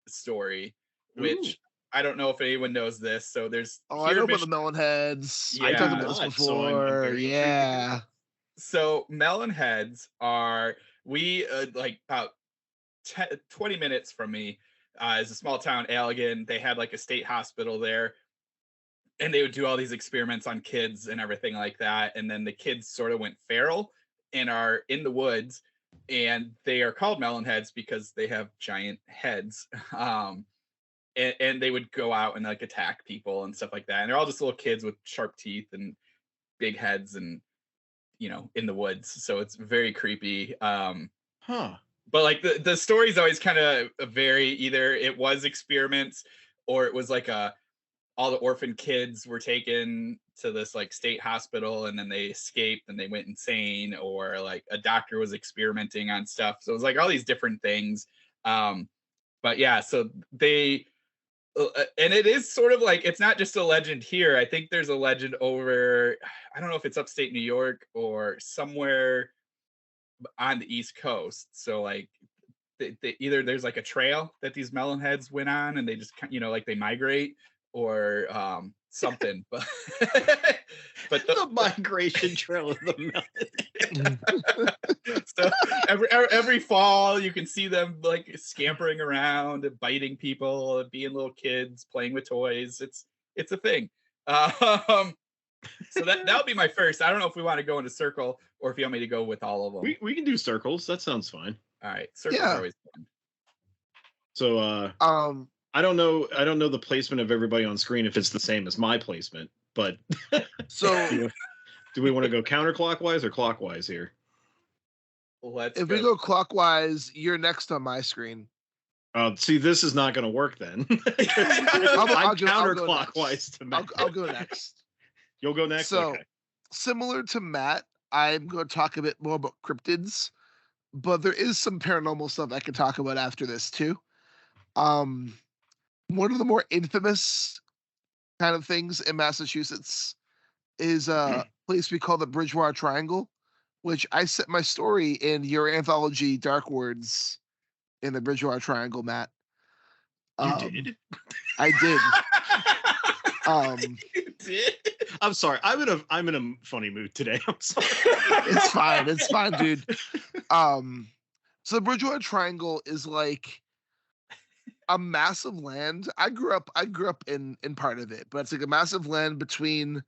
story, which Ooh. I don't know if anyone knows this. So there's I know about the melon heads. Yeah. I talked about this So before. I'm very Yeah. So melon heads are about 20 minutes from me is a small town, Allegan. They had like a state hospital there, and they would do all these experiments on kids and everything like that. And then the kids sort of went feral and are in the woods, and they are called melon heads because they have giant heads. And they would go out and like attack people and stuff like that. And they're all just little kids with sharp teeth and big heads and, in the woods. So it's very creepy. But like the story's always kind of vary. Either it was experiments, or it was like all the orphan kids were taken to this like state hospital, and then they escaped and they went insane, or like a doctor was experimenting on stuff. So it was like all these different things. But yeah, so they, and it is sort of like, it's not just a legend here. I think there's a legend over, I don't know if it's upstate New York or somewhere on the East Coast. So like they either there's like a trail that these melon heads went on, and they just, like they migrate, or something. But the migration trail of the melon. So every fall you can see them like scampering around and biting people and being little kids playing with toys. It's a thing. So that'll be my first. I don't know if we want to go in a circle or if you want me to go with all of them. We can do circles. That sounds fine. All right, circles are always fun. So I don't know the placement of everybody on screen, if it's the same as my placement, but So do we want to go counterclockwise or clockwise here? if we go clockwise, you're next on my screen. See, this is not going to work then. I'll I'm go counterclockwise to Matt. I'll go next. You'll go next? So, Okay. similar to Matt, I'm going to talk a bit more about cryptids, but there is some paranormal stuff I can talk about after this too. Um, One of the more infamous kind of things in Massachusetts is a place we call the Bridgewater Triangle, which I set my story in your anthology Dark Words in the Bridgewater Triangle, Matt. You did? I did. You did? I'm sorry. I'm in a funny mood today. I'm sorry. It's fine. It's fine, dude. So the Bridgewater Triangle is like a massive land. I grew up in part of it, but it's like a massive land between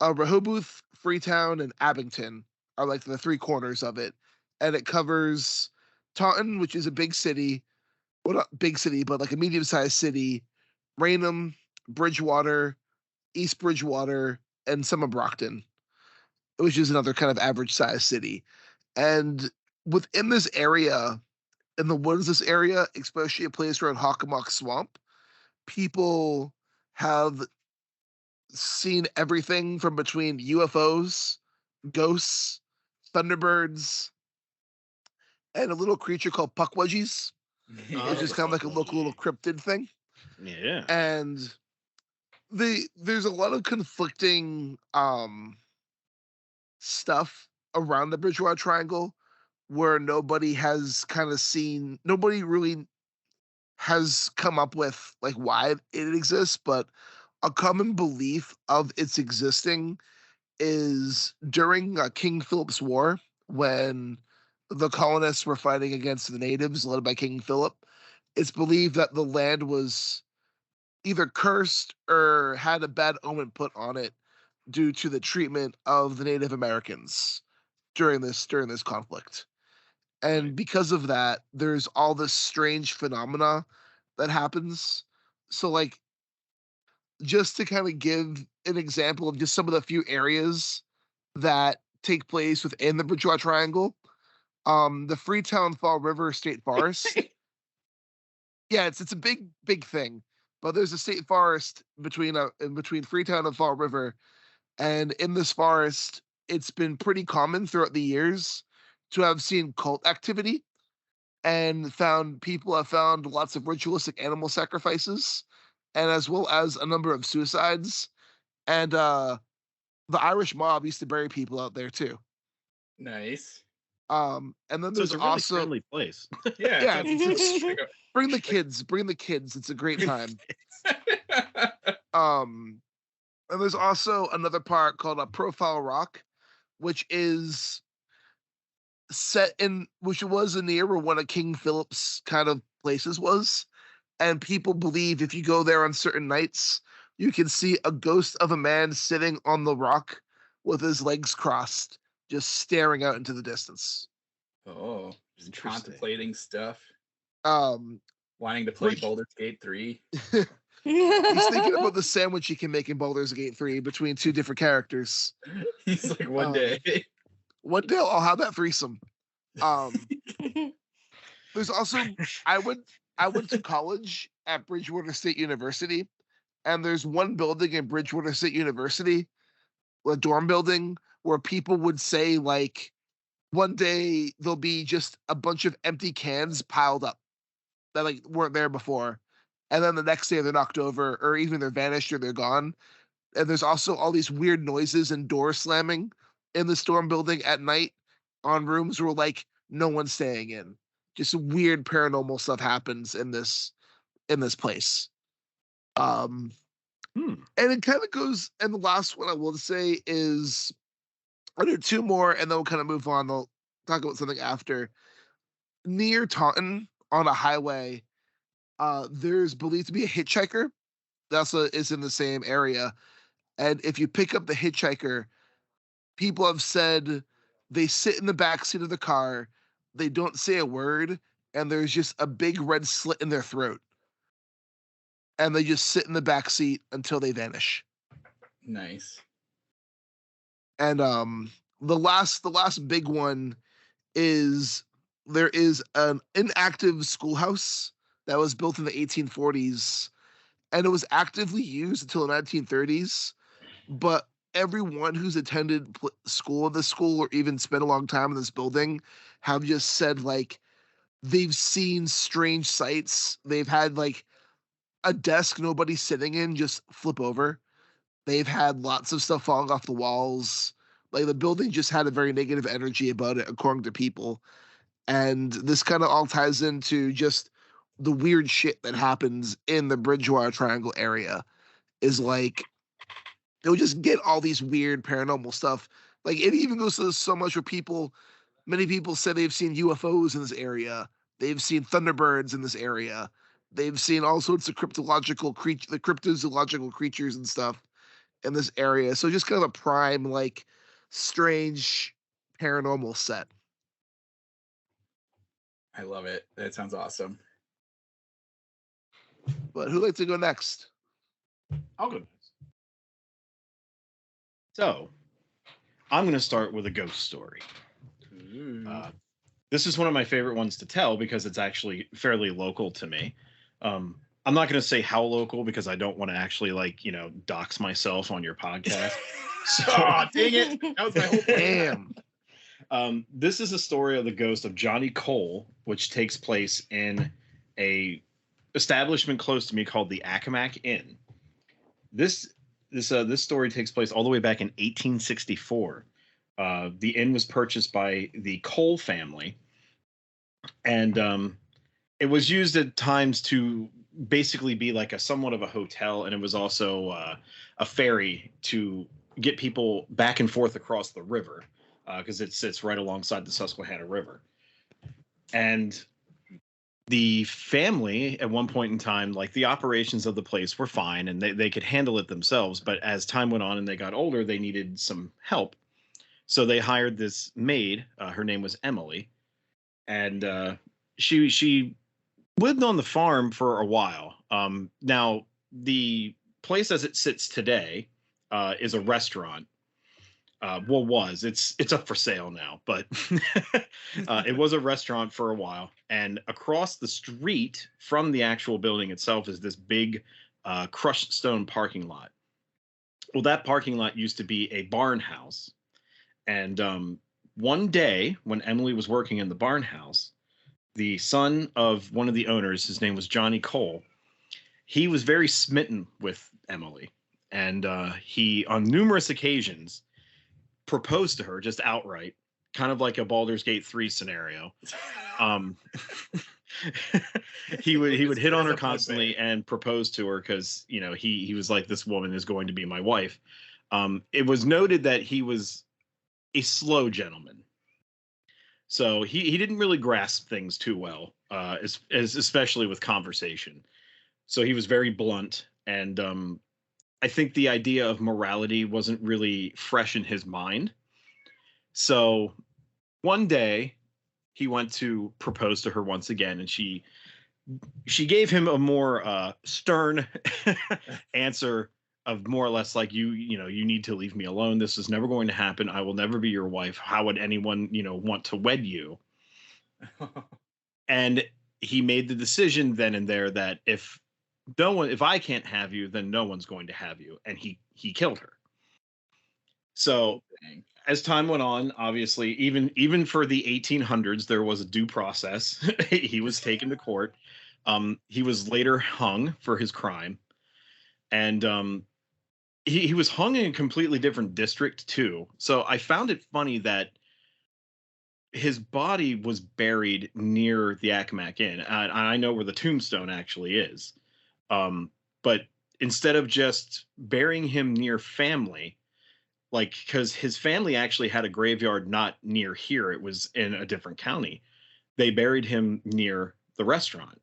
Rehoboth, Freetown, and Abington are like the three corners of it, and it covers Taunton, which is a big city. Well, not big city, but like a medium-sized city. Raynham, Bridgewater, East Bridgewater, and some of Brockton, which is another kind of average-sized city. And within this area, in the woods, this area, especially a place around Hockomock Swamp, people have seen everything from between UFOs, ghosts, thunderbirds, and a little creature called puckwudgies, which is kind of like a local little cryptid thing. Yeah. And there's a lot of conflicting stuff around the Bridgewater Triangle where nobody really has come up with like why it exists, but a common belief of its existing is during King Philip's War, when the colonists were fighting against the natives led by King Philip. It's believed that the land was either cursed or had a bad omen put on it due to the treatment of the Native Americans during this conflict. And Right. because of that, there's all this strange phenomena that happens. So like, just to kind of give an example of just some of the few areas that take place within the Bridgewater Triangle, the Freetown Fall River State Forest. Yeah, it's a big thing. But there's a state forest in between Freetown and Fall River, and in this forest, it's been pretty common throughout the years to have seen cult activity, and people have found lots of ritualistic animal sacrifices, and as well as a number of suicides. And the Irish mob used to bury people out there too. Nice. And then So there's it's a really also friendly place. Yeah, it's bring the kids. It's a great time. And there's also another part called a Profile Rock, which is which was in the era where one of King Philip's kind of places was. And people believe if you go there on certain nights, you can see a ghost of a man sitting on the rock with his legs crossed, just staring out into the distance. Oh, just Interesting. contemplating stuff. Um, Wanting to play Which- Baldur's Gate 3. He's thinking about the sandwich he can make in Baldur's Gate 3 between two different characters. He's like, one day. One day I'll have that threesome. There's also I went to college at Bridgewater State University, and there's one building in Bridgewater State University, a dorm building, where people would say like one day there'll be just a bunch of empty cans piled up that like weren't there before. And then the next day they're knocked over, or even they're vanished or they're gone. And there's also all these weird noises and doors slamming in the storm building at night on rooms where like no one's staying in. Just weird paranormal stuff happens in this place. And it kind of goes, and the last one I will say is I'll do two more and then we'll kind of move on. I'll talk about something after. Near Taunton on a highway, there's believed to be a hitchhiker that is in the same area. And if you pick up the hitchhiker, people have said they sit in the back seat of the car, they don't say a word, and there's just a big red slit in their throat. And they just sit in the back seat until they vanish. Nice. And the last big one is there is an inactive schoolhouse that was built in the 1840s, and it was actively used until the 1930s. But everyone who's attended school in this school or even spent a long time in this building have just said like they've seen strange sights. They've had like a desk nobody's sitting in just flip over. They've had lots of stuff falling off the walls. Like the building just had a very negative energy about it, according to people. And this kind of all ties into just the weird shit that happens in the Bridgewater Triangle area. Is like they'll just get all these weird paranormal stuff. Like it even goes to so much where many people say they've seen UFOs in this area. They've seen Thunderbirds in this area. They've seen all sorts of cryptozoological creatures and stuff in this area. So just kind of a prime, like, strange paranormal set. I love it. That sounds awesome. But who'd like to go next? I'll go next. So, I'm going to start with a ghost story. This is one of my favorite ones to tell because it's actually fairly local to me. I'm not going to say how local because I don't want to actually, like, dox myself on your podcast. So, dang it. That was my whole plan. Damn. This is a story of the ghost of Johnny Cole, which takes place in a establishment close to me called the Accomack Inn. This story takes place all the way back in 1864. The inn was purchased by the Cole family, and it was used at times to basically be like a somewhat of a hotel, and it was also a ferry to get people back and forth across the river because it sits right alongside the Susquehanna River. And the family at one point in time, like the operations of the place were fine and they could handle it themselves. But as time went on and they got older, they needed some help. So they hired this maid. Her name was Emily. And she lived on the farm for a while. Now, the place as it sits today is a restaurant. It's up for sale now, but it was a restaurant for a while. And across the street from the actual building itself is this big crushed stone parking lot. Well, that parking lot used to be a barn house. And one day when Emily was working in the barn house, the son of one of the owners, his name was Johnny Cole, he was very smitten with Emily. And he, on numerous occasions, proposed to her just outright, kind of like a Baldur's Gate 3 scenario. He would hit on her constantly and propose to her because he was like, this woman is going to be my wife. It was noted that he was a slow gentleman, so he didn't really grasp things too well, as especially with conversation. So he was very blunt, and I think the idea of morality wasn't really fresh in his mind. So one day he went to propose to her once again, and she gave him a more stern answer of more or less like, you need to leave me alone. This is never going to happen. I will never be your wife. How would anyone, want to wed you? And he made the decision then and there that if I can't have you, then no one's going to have you. And he killed her. So as time went on, obviously, even for the 1800s, there was a due process. He was taken to court. He was later hung for his crime. And he was hung in a completely different district too. So I found it funny that his body was buried near the Accomack Inn. I know where the tombstone actually is. But instead of just burying him near family, like, because his family actually had a graveyard not near here, it was in a different county, they buried him near the restaurant.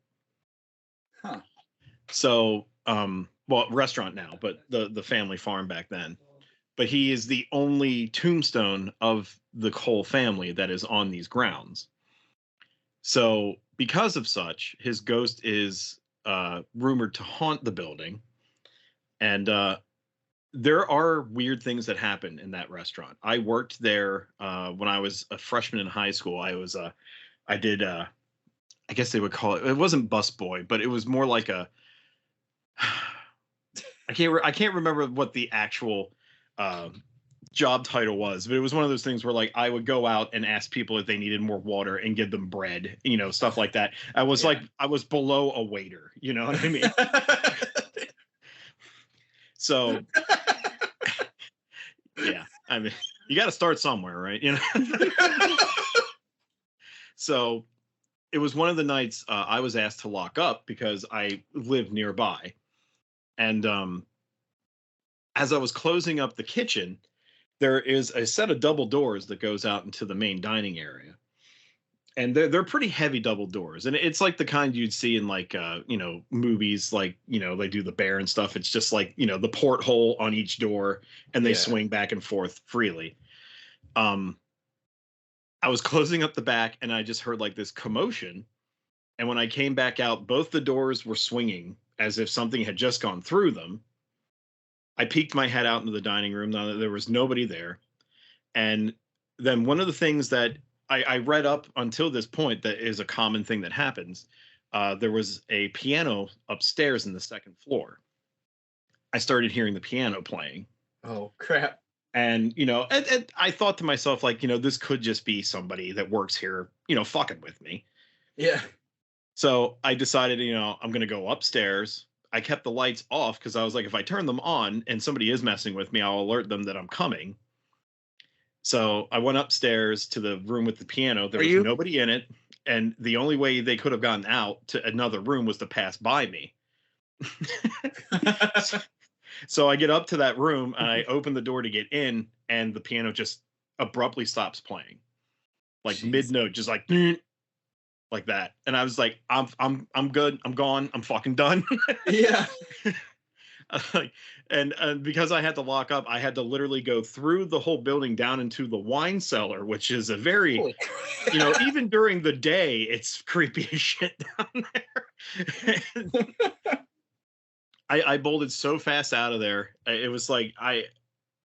Huh. So, restaurant now, but the family farm back then. But he is the only tombstone of the Cole family that is on these grounds. So because of such, his ghost is rumored to haunt the building. And there are weird things that happen in that restaurant. I worked there when I was a freshman in high school. I did I guess they would call it wasn't busboy, but it was more like a I can't remember what the actual job title was, but it was one of those things where like I would go out and ask people if they needed more water and give them bread, stuff like that. I was like, I was below a waiter, you know what I mean? So yeah, I mean, you got to start somewhere, right? So it was one of the nights I was asked to lock up because I lived nearby. And as I was closing up the kitchen, there is a set of double doors that goes out into the main dining area. And they're pretty heavy double doors. And it's like the kind you'd see in like, movies, like, they do The Bear and stuff. It's just like, the porthole on each door and they swing back and forth freely. I was closing up the back and I just heard like this commotion. And when I came back out, both the doors were swinging as if something had just gone through them. I peeked my head out into the dining room. Now there was nobody there. And then one of the things that I read up until this point that is a common thing that happens, there was a piano upstairs in the second floor. I started hearing the piano playing. Oh, crap. And, and I thought to myself, like, this could just be somebody that works here, fucking with me. Yeah. So I decided, I'm going to go upstairs. I kept the lights off because I was like, if I turn them on and somebody is messing with me, I'll alert them that I'm coming. So I went upstairs to the room with the piano. There was nobody in it. And the only way they could have gotten out to another room was to pass by me. So I get up to that room and I open the door to get in and the piano just abruptly stops playing. Like mid-note, just like that. And I was like, I'm good. I'm gone. I'm fucking done. Yeah. And because I had to lock up, I had to literally go through the whole building down into the wine cellar, which is a very, even during the day, it's creepy as shit down there. I bolted so fast out of there. It was like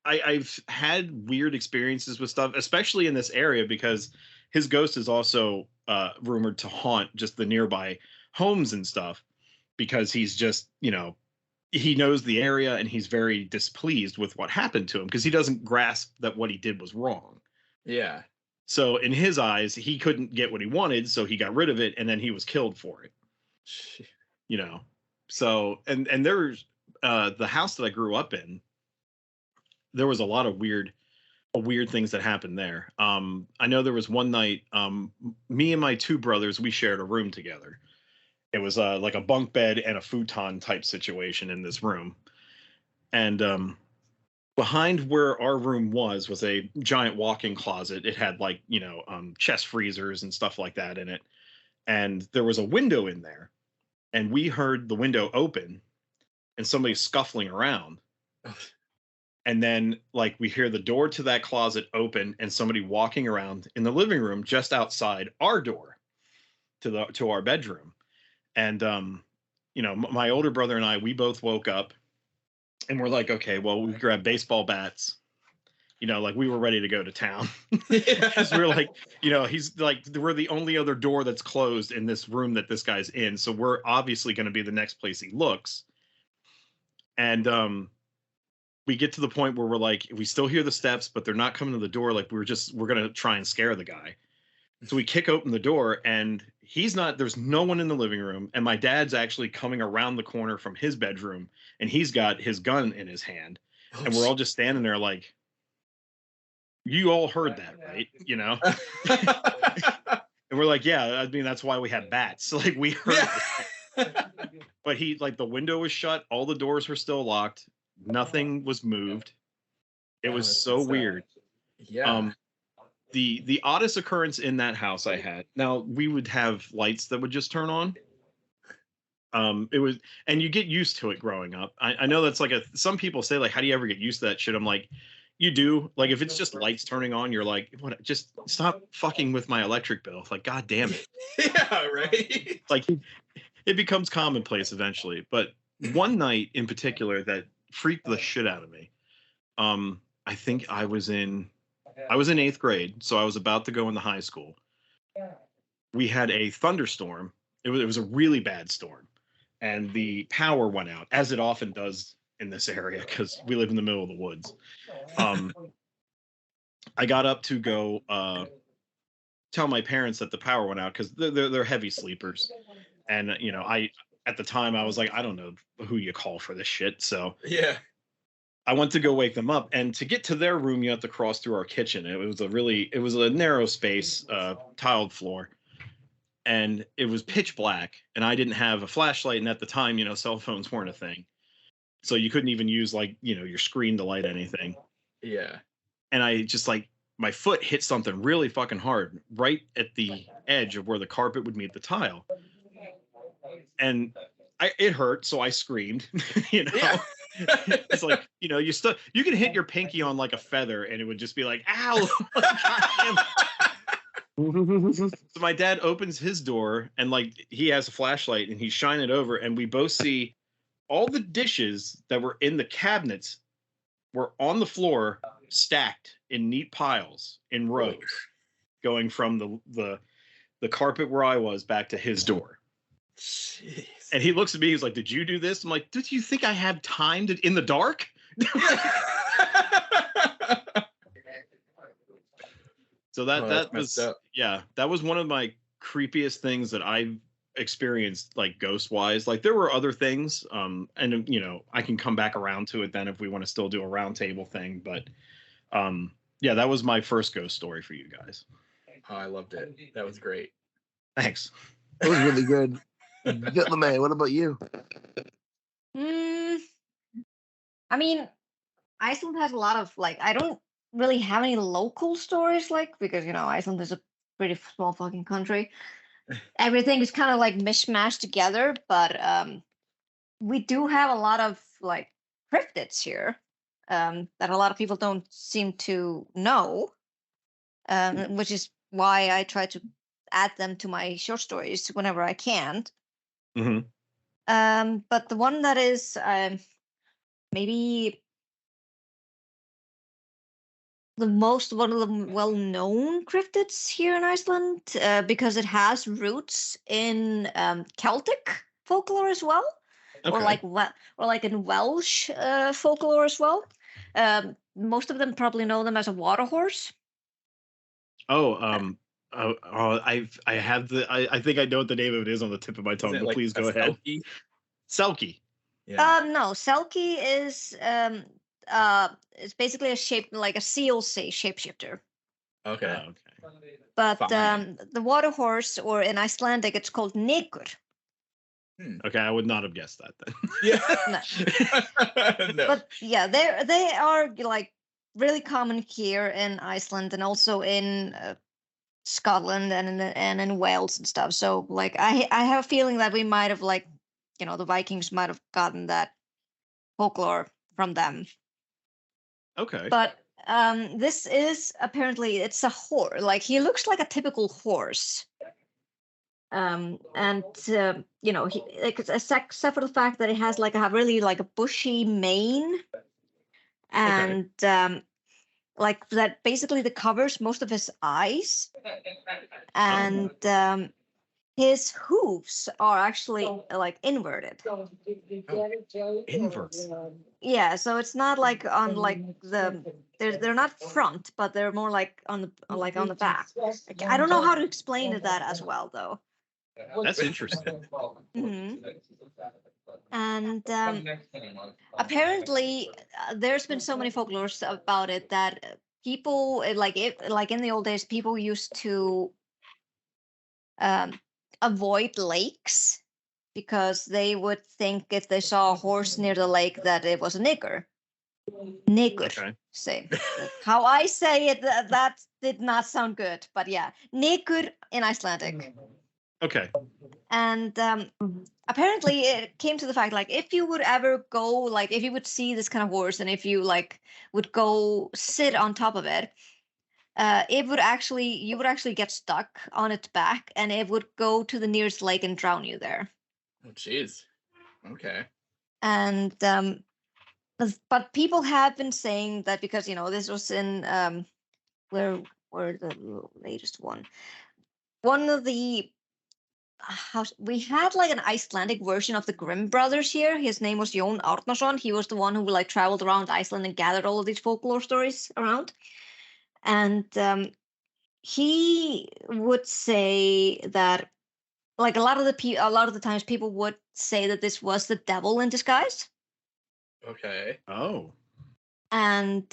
I've had weird experiences with stuff, especially in this area, because his ghost is also rumored to haunt just the nearby homes and stuff, because he's just, he knows the area and he's very displeased with what happened to him because he doesn't grasp that what he did was wrong. Yeah. So in his eyes, he couldn't get what he wanted, so he got rid of it and then he was killed for it. So and there's the house that I grew up in, there was a lot of weird things that happened there. I know there was one night, me and my two brothers, we shared a room together. It was like a bunk bed and a futon type situation in this room. And behind where our room was a giant walk-in closet. It had like, chest freezers and stuff like that in it. And there was a window in there. And we heard the window open and somebody scuffling around. And then like we hear the door to that closet open and somebody walking around in the living room just outside our door to our bedroom. And my older brother and I, we both woke up and we're like, okay, well, we grabbed baseball bats. Like we were ready to go to town. Because we're like, he's like, we're the only other door that's closed in this room that this guy's in. So we're obviously going to be the next place he looks. And we get to the point where we're like, we still hear the steps, but they're not coming to the door. Like we're going to try and scare the guy. So we kick open the door and there's no one in the living room. And my dad's actually coming around the corner from his bedroom and he's got his gun in his hand. And we're all just standing there like, you all heard that, right? And we're like, yeah, I mean, that's why we have bats. Like we heard that. But the window was shut. All the doors were still locked. Nothing was moved. It was so weird. Yeah. The oddest occurrence in that house I had. Now we would have lights that would just turn on. It was, and you get used to it growing up. I know that's like some people say like, how do you ever get used to that shit? I'm like, you do. Like if it's just lights turning on, you're like, what? Just stop fucking with my electric bill. Like, God damn it. Yeah, right. Like it becomes commonplace eventually. But one night in particular that freaked the shit out of me. I think I was in 8th grade, so I was about to go into high school. We had a thunderstorm. It was a really bad storm, and the power went out, as it often does in this area because we live in the middle of the woods. I got up to go tell my parents that the power went out because they're heavy sleepers, and I at the time I was like, I don't know who you call for this shit, so Yeah. I went to go wake them up, and to get to their room, you have to cross through our kitchen. It was a narrow space, tiled floor, and it was pitch black. And I didn't have a flashlight, and at the time, cell phones weren't a thing, so you couldn't even use your screen to light anything. Yeah. And I just my foot hit something really fucking hard right at the edge of where the carpet would meet the tile, and it hurt, so I screamed. Yeah. It's like, you can hit your pinky on like a feather and it would just be like, ow. So my dad opens his door and he has a flashlight and he's shining it over, and we both see all the dishes that were in the cabinets were on the floor, stacked in neat piles in rows, going from the carpet where I was back to his door. Jeez. And he looks at me, he's like, did you do this? I'm like, did you think I have time in the dark? So that was that was one of my creepiest things that I've experienced, ghost wise. There were other things, and I can come back around to it then if we want to still do a round table thing, but that was my first ghost story for you guys. Oh, I loved it. That was great. Thanks. It was really good. LeMay, what about you? I mean, Iceland has a lot of I don't really have any local stories because Iceland is a pretty small fucking country. Everything is kind of mishmashed together, but we do have a lot of cryptids here that a lot of people don't seem to know, which is why I try to add them to my short stories whenever I can. Mm-hmm. But the one that is maybe one of the well-known cryptids here in Iceland, because it has roots in Celtic folklore as well, okay. or in Welsh folklore as well. Most of them probably know them as a water horse. I think I know what the name of it is on the tip of my tongue, but please go ahead. Selkie. Yeah. No, Selkie is it's basically a shape like a seal shapeshifter. Okay. But Fine. the water horse, or in Icelandic, it's called Nikur. Okay, I would not have guessed that then. Yeah. No. But yeah, they are really common here in Iceland and also in Scotland and in Wales and stuff. So I have a feeling that we might have the Vikings might have gotten that folklore from them. Okay. But this is apparently, it's a horse. He looks like a typical horse. And he, except for the fact that it has a really a bushy mane, and that basically that covers most of his eyes, and his hooves are actually inverted. Inverts. Yeah, so it's not on they're not front, but they're more on the back. I don't know how to explain that as well though. That's interesting. Mm-hmm. And apparently there's been so many folklores about it that people in the old days, people used to avoid lakes because they would think if they saw a horse near the lake that it was a nigger. Okay. Say how I say it, that did not sound good, but yeah, nigger in Icelandic. Okay. And apparently it came to the fact if you would ever go if you would see this kind of horse, and if you would go sit on top of it, you would actually get stuck on its back, and it would go to the nearest lake and drown you there. Oh, jeez. Okay. And but people have been saying that because this was in where the latest one of the we had like an Icelandic version of the Grimm brothers here. His name was Jón Árnason. He was the one who like traveled around Iceland and gathered all of these folklore stories around. And he would say that like a lot of the times people would say that this was the devil in disguise. Okay. Oh. And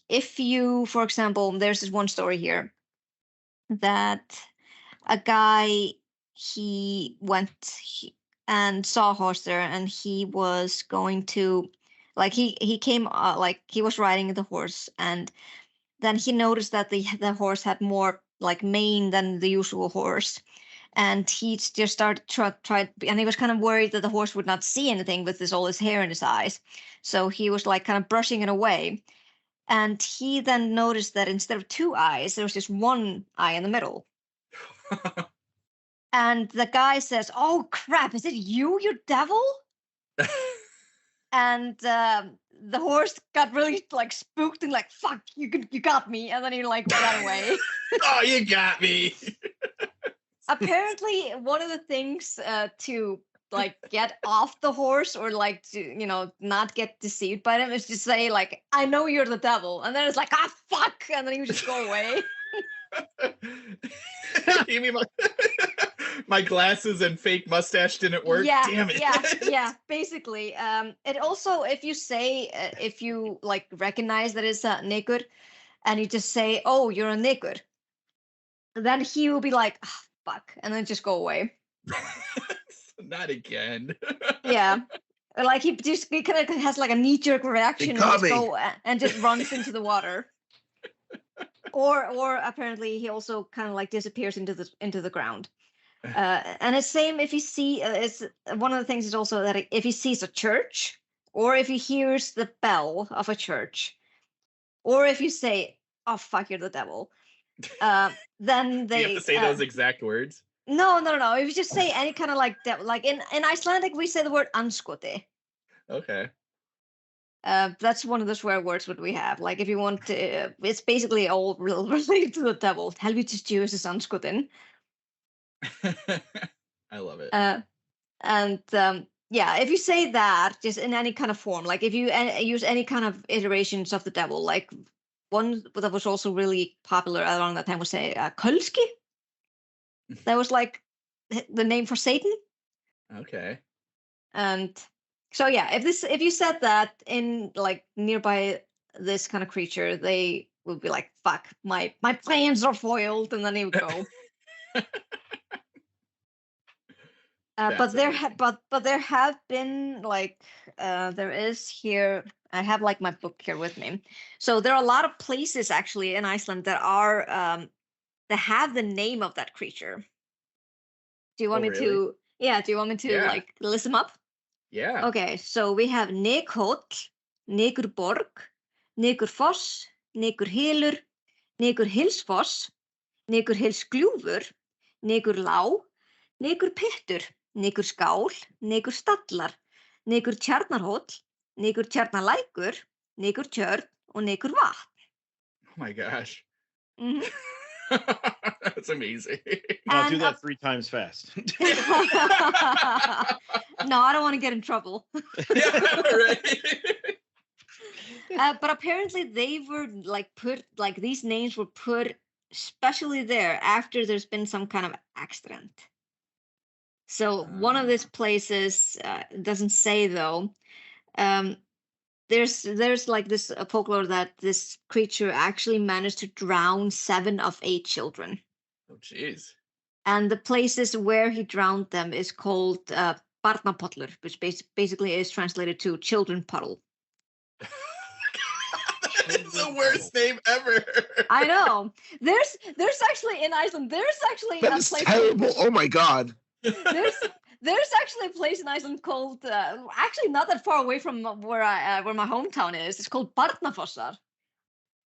if you, for example, there's this one story here that a guy and saw a horse there, and he was going to like he came like he was riding the horse, and then he noticed that the horse had more like mane than the usual horse, and he just started tried and he was kind of worried that the horse would not see anything with all his hair in his eyes, so he was like kind of brushing it away, and he then noticed that instead of two eyes there was just one eye in the middle. And the guy says, "Oh crap, is it you devil?" And the horse got really like spooked and like, "Fuck, you got me," and then he like ran away. Oh, you got me. Apparently, one of the things to like get off the horse or like to not get deceived by them is to say like, "I know you're the devil," and then it's like, "Ah, fuck," and then you just go away. You mean my glasses and fake mustache didn't work? Yeah, Damn it. yeah, basically. It also, if you like recognize that it's a nigger, and you just say, "Oh, you're a nigger," then he will be like, "Ah, fuck," and then just go away. Not again. Yeah, like he kind of has like a knee-jerk reaction and just runs into the water. Or apparently he also kind of like disappears into the ground. And it's same if you see. It's one of the things is also that if he sees a church, or if he hears the bell of a church, or if you say, "Oh fuck, you're the devil," then they you have to say those exact words. No. If you just say any kind of like devil, like in Icelandic we say the word anskoti. Okay. That's one of the swear words that we have. Like if you want to, it's basically all related to the devil. Helvitis Jews is anskotin. I love it. And yeah, if you say that just in any kind of form, like if you use any kind of iterations of the devil, like one that was also really popular around that time was say Kölski. That was like the name for Satan. Okay. And so yeah, if you said that in like nearby this kind of creature, they would be like, "Fuck, my plans are foiled," and then they would go. But there have been like there is here. I have like my book here with me. So there are a lot of places actually in Iceland that are that have the name of that creature. Do you want me to? Yeah. Do you want me to like list them up? Yeah. Okay. So we have Nekhóll, Nikurborg, Nikurfoss, Nikurhylur, Nikurhylsfoss, Nikurhylsgljúfur, Nikurlá, Nikurpyttur, Nikurskál, Nikurstallar, Nikurtjarnarhóll, Nikurtjarnarlækur, Nikurtjörn, og Nikurvatn. Oh my gosh. Mm-hmm. That's amazing. I'll do that 3 times fast. No, I don't want to get in trouble. Yeah, right. But apparently they were like these names were put especially there after there's been some kind of accident. So one of these places doesn't say though. There's like this folklore that this creature actually managed to drown 7 of 8 children. Oh jeez. And the places where he drowned them is called Barnapollur, which basically is translated to children puddle. It's the worst name ever. I know. There's actually in Iceland. There's actually That is terrible. Oh my god. There's actually a place in Iceland called actually not that far away from where my hometown is. It's called Barnafossar,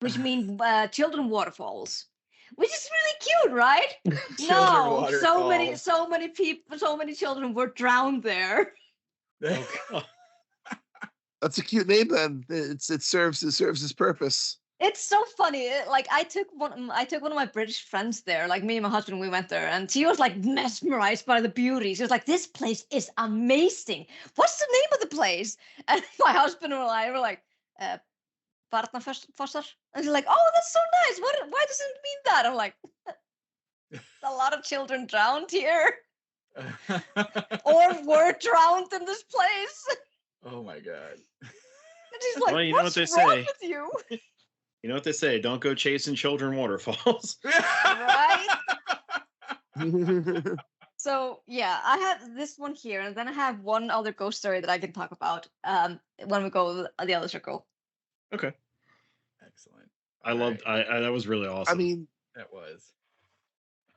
which means children waterfalls, which is really cute, right? No, so many people, so many children were drowned there. That's a cute name then. It serves its purpose. It's so funny. Like I took one of my British friends there. Like me and my husband, we went there, and she was like mesmerized by the beauty. She was like, "This place is amazing. What's the name of the place?" And my husband and I were like, "Barnafossar." And she's like, "Oh, that's so nice. Why does it mean that?" I'm like, "A lot of children drowned here, or were drowned in this place." Oh my god. And she's like, Well, you know "What's what they wrong say. with you?" You know what they say? Don't go chasing children waterfalls. Right? So yeah, I have this one here, and then I have one other ghost story that I can talk about when we go the other circle. Okay. Excellent. I loved. I that was really awesome. I mean, That was.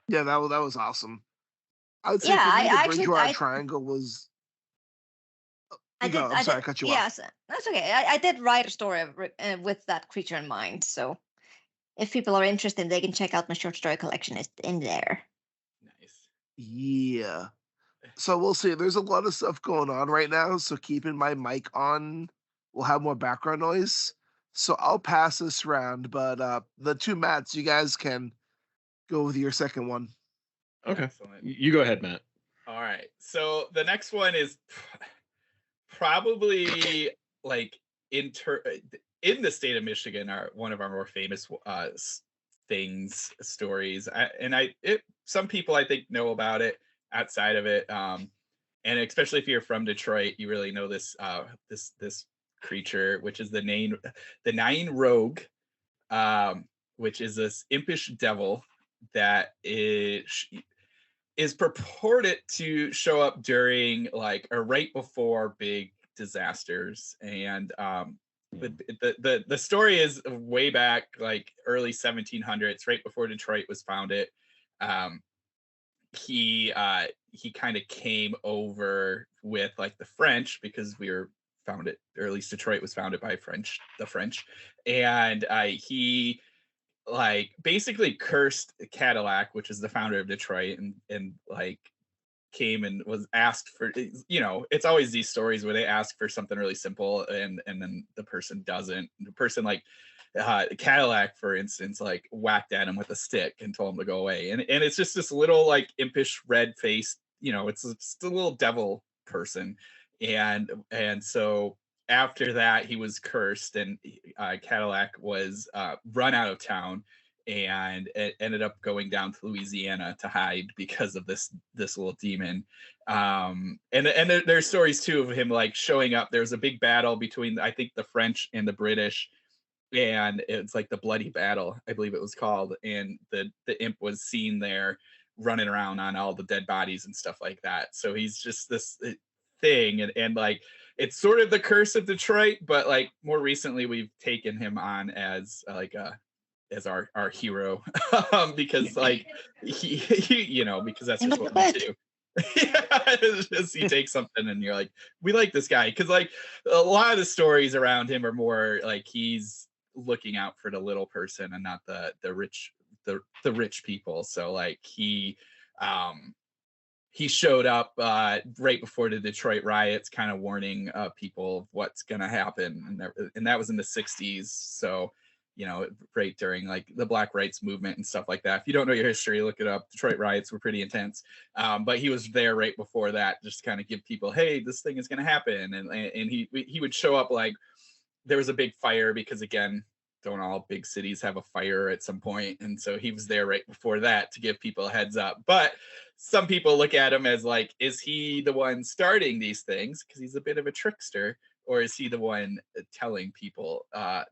yeah, that was awesome. I would say Yeah, for me, the I actually Bridgewater Triangle was. I did. I'm sorry, I cut you off. Yes, that's okay. I did write a story with that creature in mind. So if people are interested, they can check out my short story collection. It's in there. Nice. Yeah. So we'll see. There's a lot of stuff going on right now. So keeping my mic on will have more background noise. So I'll pass this round, but the two Matts, you guys can go with your second one. Okay. Excellent. You go ahead, Matt. All right. So the next one is probably like in the state of Michigan, one of our more famous stories. Some people I think know about it outside of it, and especially if you're from Detroit, you really know this this creature, which is the Nine Rogue, which is this impish devil that is purported to show up during like or right before big disasters. And the story is way back like early 1700s, right before Detroit was founded. He kind of came over with like the French, because we were founded, or at least Detroit was founded by the French, and he like basically cursed Cadillac, which is the founder of Detroit, and like came and was asked for, it's always these stories where they ask for something really simple and then the person doesn't. The person like Cadillac, for instance, like whacked at him with a stick and told him to go away. And it's just this little like impish red face, it's just a little devil person. And so after that, he was cursed, and Cadillac was run out of town, and it ended up going down to Louisiana to hide because of this little demon. And there's stories too of him like showing up. There's a big battle between, I think, the French and the British, and it's like the Bloody Battle, I believe it was called. And the imp was seen there running around on all the dead bodies and stuff like that. So he's just this thing, and like it's sort of the curse of Detroit, but like more recently we've taken him on as like as our hero, because like he because that's just what we do. Yeah, just you take something and you're like, we like this guy, because like a lot of the stories around him are more like he's looking out for the little person and not the rich people. So like he showed up right before the Detroit riots, kind of warning people of what's gonna happen, and that was in the 60s. So right during like the Black Rights Movement and stuff like that. If you don't know your history, look it up. Detroit riots were pretty intense, but he was there right before that, just to kind of give people, hey, this thing is gonna happen. And he would show up like there was a big fire, because again, don't all big cities have a fire at some point? And so he was there right before that to give people a heads up. But some people look at him as like, is he the one starting these things because he's a bit of a trickster, or is he the one telling people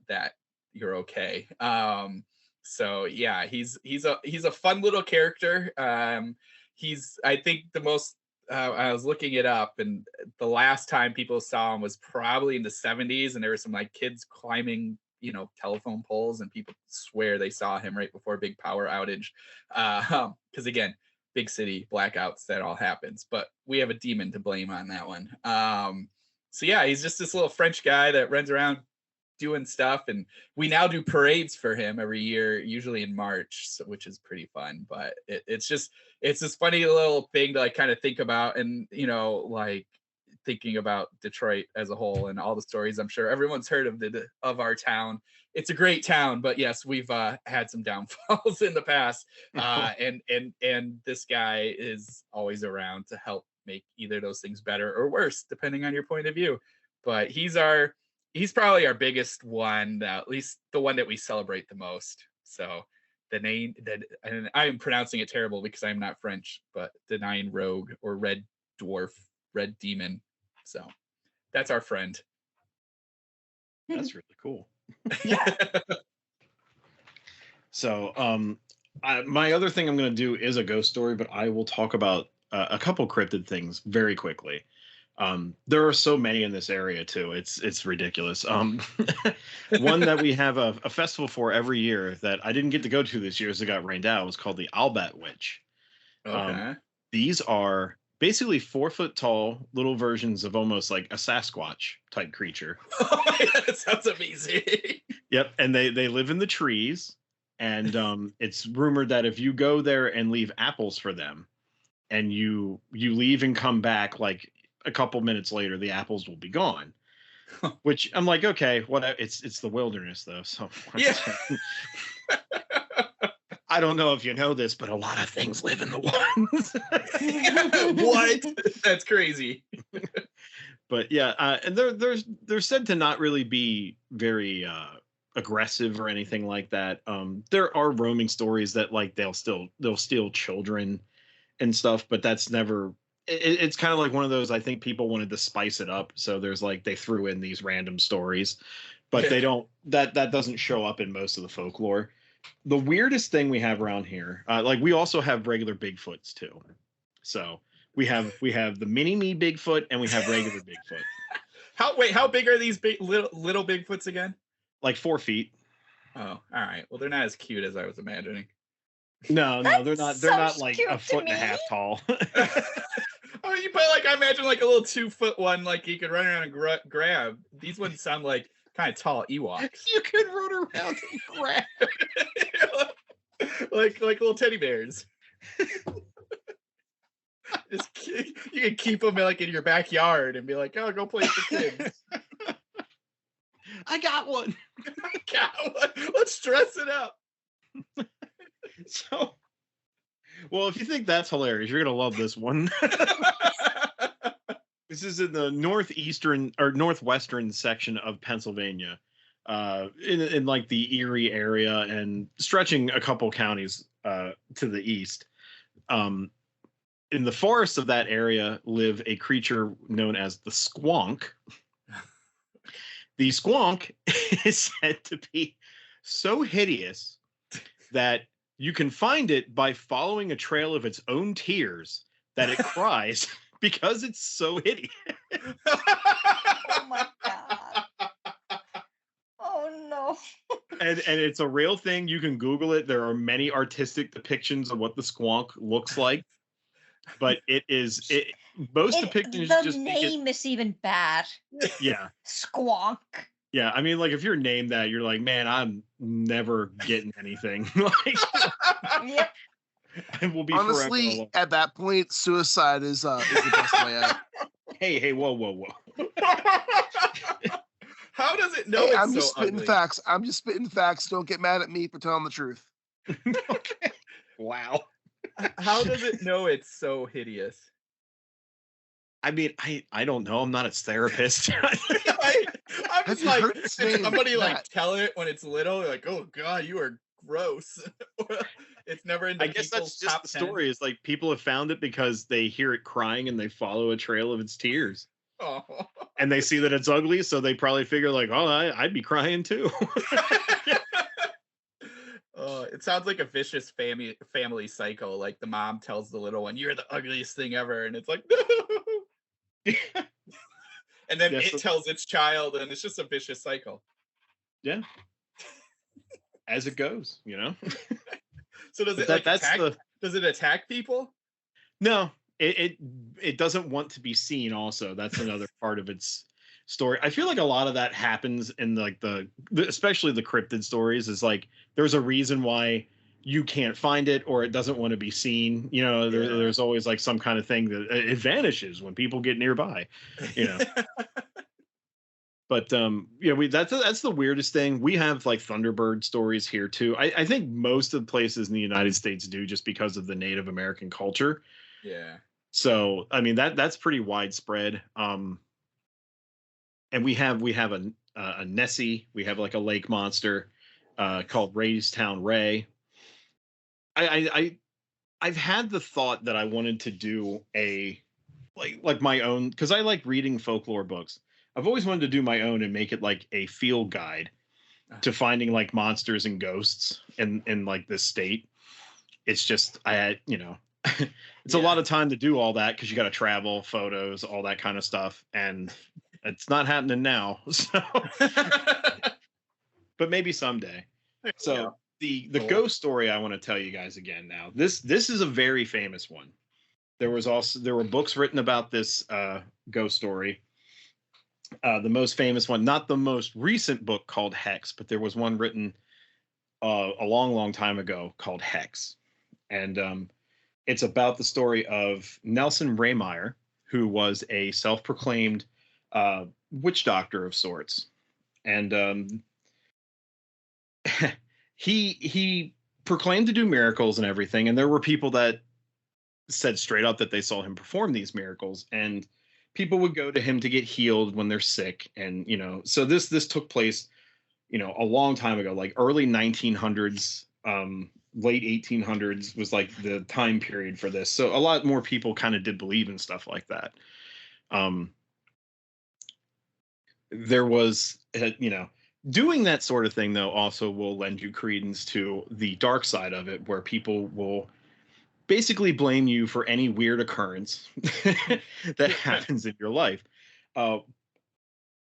that you're okay? So yeah, he's a fun little character. He's, I think, the most I was looking it up, and the last time people saw him was probably in the 70s, and there were some like kids climbing telephone poles, and people swear they saw him right before a big power outage, because again, big city blackouts, that all happens, but we have a demon to blame on that one. So yeah, he's just this little French guy that runs around doing stuff, and we now do parades for him every year, usually in March, which is pretty fun. But it's this funny little thing to like kind of think about, and like thinking about Detroit as a whole and all the stories. I'm sure everyone's heard of our town. It's a great town, but yes, we've had some downfalls in the past. And this guy is always around to help make either those things better or worse, depending on your point of view. But he's probably our biggest one, at least the one that we celebrate the most. So the name that, and I am pronouncing it terrible because I'm not French, but the Nine Rogue or Red Dwarf, Red Demon. So that's our friend. That's really cool. Yeah. So, my other thing I'm going to do is a ghost story, but I will talk about a couple cryptid things very quickly. There are so many in this area too. It's ridiculous. One that we have a festival for every year that I didn't get to go to this year as it got rained out was called the Albat Witch. Okay. These are basically 4-foot tall little versions of almost like a Sasquatch type creature. Oh my God, that sounds amazing. Yep, and they live in the trees, and it's rumored that if you go there and leave apples for them, and you leave and come back like a couple minutes later, the apples will be gone. Which I'm like, okay, what? It's the wilderness though, so Yeah. I don't know if you know this, but a lot of things live in the woods. What? That's crazy. But yeah, and they're said to not really be very aggressive or anything like that. There are roaming stories that like they'll steal children and stuff, but that's never. It's kind of like one of those. I think people wanted to spice it up, so there's like they threw in these random stories, but they don't. That doesn't show up in most of the folklore. The weirdest thing we have around here, like we also have regular Bigfoots too. So we have the mini me Bigfoot and we have regular Bigfoot. How big are these little Bigfoots again? Like 4 feet. Oh, all right. Well, they're not as cute as I was imagining. No, they're not. They're not Sounds like cute a to foot and a me. half tall. Oh, but like I imagine like a little 2-foot one, like you could run around and grab. These ones sound like kind of tall Ewoks. You could run around and grab. like little teddy bears. You can keep them like in your backyard and be like, oh, go play with the kids. I got one. Let's dress it up. So, well, if you think that's hilarious, you're gonna love this one. This is in the northeastern or northwestern section of Pennsylvania, in like the Erie area and stretching a couple counties to the east. In the forests of that area live a creature known as the squonk. The squonk is said to be so hideous that you can find it by following a trail of its own tears that it cries because it's so hideous. Oh my God. Oh no. And it's a real thing. You can Google it. There are many artistic depictions of what the squonk looks like. But most depictions The just name is even bad. Yeah. Squonk. Yeah, I mean, like if you're named that, you're like, man, I'm never getting anything. Like, Yep. I will be Honestly, forever alone. at that point, suicide is the best way out. Hey, whoa. How does it know Hey, it's I'm so just spitting ugly? facts. I'm just spitting facts. Don't get mad at me for telling the truth. Okay. Wow. How does it know it's so hideous? I mean, I don't know. I'm not its therapist. I'm Have just you like, heard its did name, somebody like Matt? tell it when it's little, like, oh God, you are gross. It's never in the I guess that's people's just top the 10. story. Is like people have found it because they hear it crying and they follow a trail of its tears. Oh. And they see that it's ugly, so they probably figure like, oh, I'd be crying too. It sounds like a vicious family cycle. Like the mom tells the little one, "You're the ugliest thing ever," and it's like, no. And then Yes, it tells its child, and it's just a vicious cycle. Yeah. As it goes, you know. So does But it like that's attack? Does it attack people? No, it doesn't want to be seen. Also, that's another part of its story. I feel like a lot of that happens in like the especially the cryptid stories. Is like there's a reason why you can't find it or it doesn't want to be seen. You know, there's always like some kind of thing that it vanishes when people get nearby, you know. But that's the weirdest thing. We have like Thunderbird stories here too. I think most of the places in the United States do, just because of the Native American culture. Yeah. So I mean that's pretty widespread. And we have a Nessie. We have like a lake monster called Raystown Ray. I've had the thought that I wanted to do a like my own, because I like reading folklore books. I've always wanted to do my own and make it like a field guide to finding like monsters and ghosts in like this state. It's just it's a lot of time to do all that because you got to travel, photos, all that kind of stuff, and it's not happening now. So, but maybe someday. So the ghost story I want to tell you guys again now. This is a very famous one. There were books written about this ghost story. The most famous one, not the most recent book called Hex, but there was one written a long time ago called Hex. And it's about the story of Nelson Raymeyer, who was a self-proclaimed witch doctor of sorts. And he proclaimed to do miracles and everything. And there were people that said straight up that they saw him perform these miracles. And people would go to him to get healed when they're sick. And, so this took place, a long time ago, like early 1900s, late 1800s was like the time period for this. So a lot more people kind of did believe in stuff like that. There was, doing that sort of thing, though, also will lend you credence to the dark side of it, where people will basically blame you for any weird occurrence that happens in your life.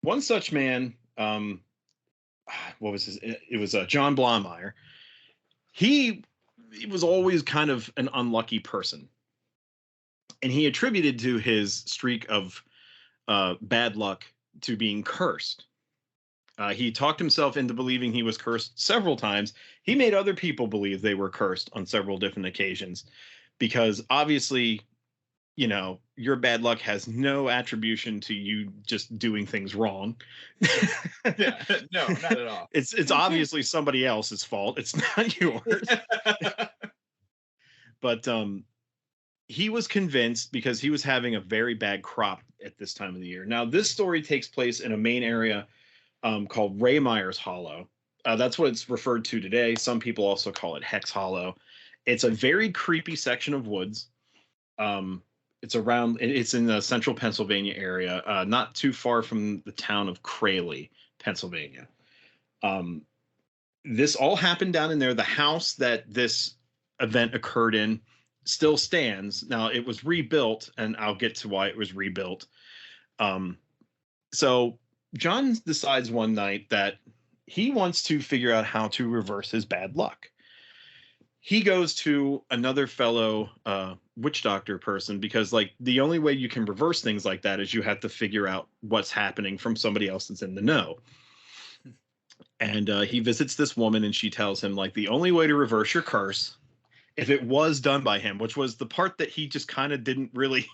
One such man, what was his? It was John Blaumeyer. He was always kind of an unlucky person, and he attributed to his streak of bad luck to being cursed. He talked himself into believing he was cursed several times. He made other people believe they were cursed on several different occasions, because obviously, your bad luck has no attribution to you just doing things wrong. Yeah, no, not at all. It's obviously somebody else's fault. It's not yours. But he was convinced, because he was having a very bad crop at this time of the year. Now, this story takes place in a main area called Raymeyer's Hollow. That's what it's referred to today. Some people also call it Hex Hollow. It's a very creepy section of woods. It's in the central Pennsylvania area, not too far from the town of Crayley, Pennsylvania. This all happened down in there. The house that this event occurred in still stands. Now, it was rebuilt, and I'll get to why it was rebuilt. So John decides one night that he wants to figure out how to reverse his bad luck. He goes to another fellow witch doctor person, because like the only way you can reverse things like that is you have to figure out what's happening from somebody else that's in the know. And he visits this woman, and she tells him like the only way to reverse your curse, if it was done by him, which was the part that he just kind of didn't really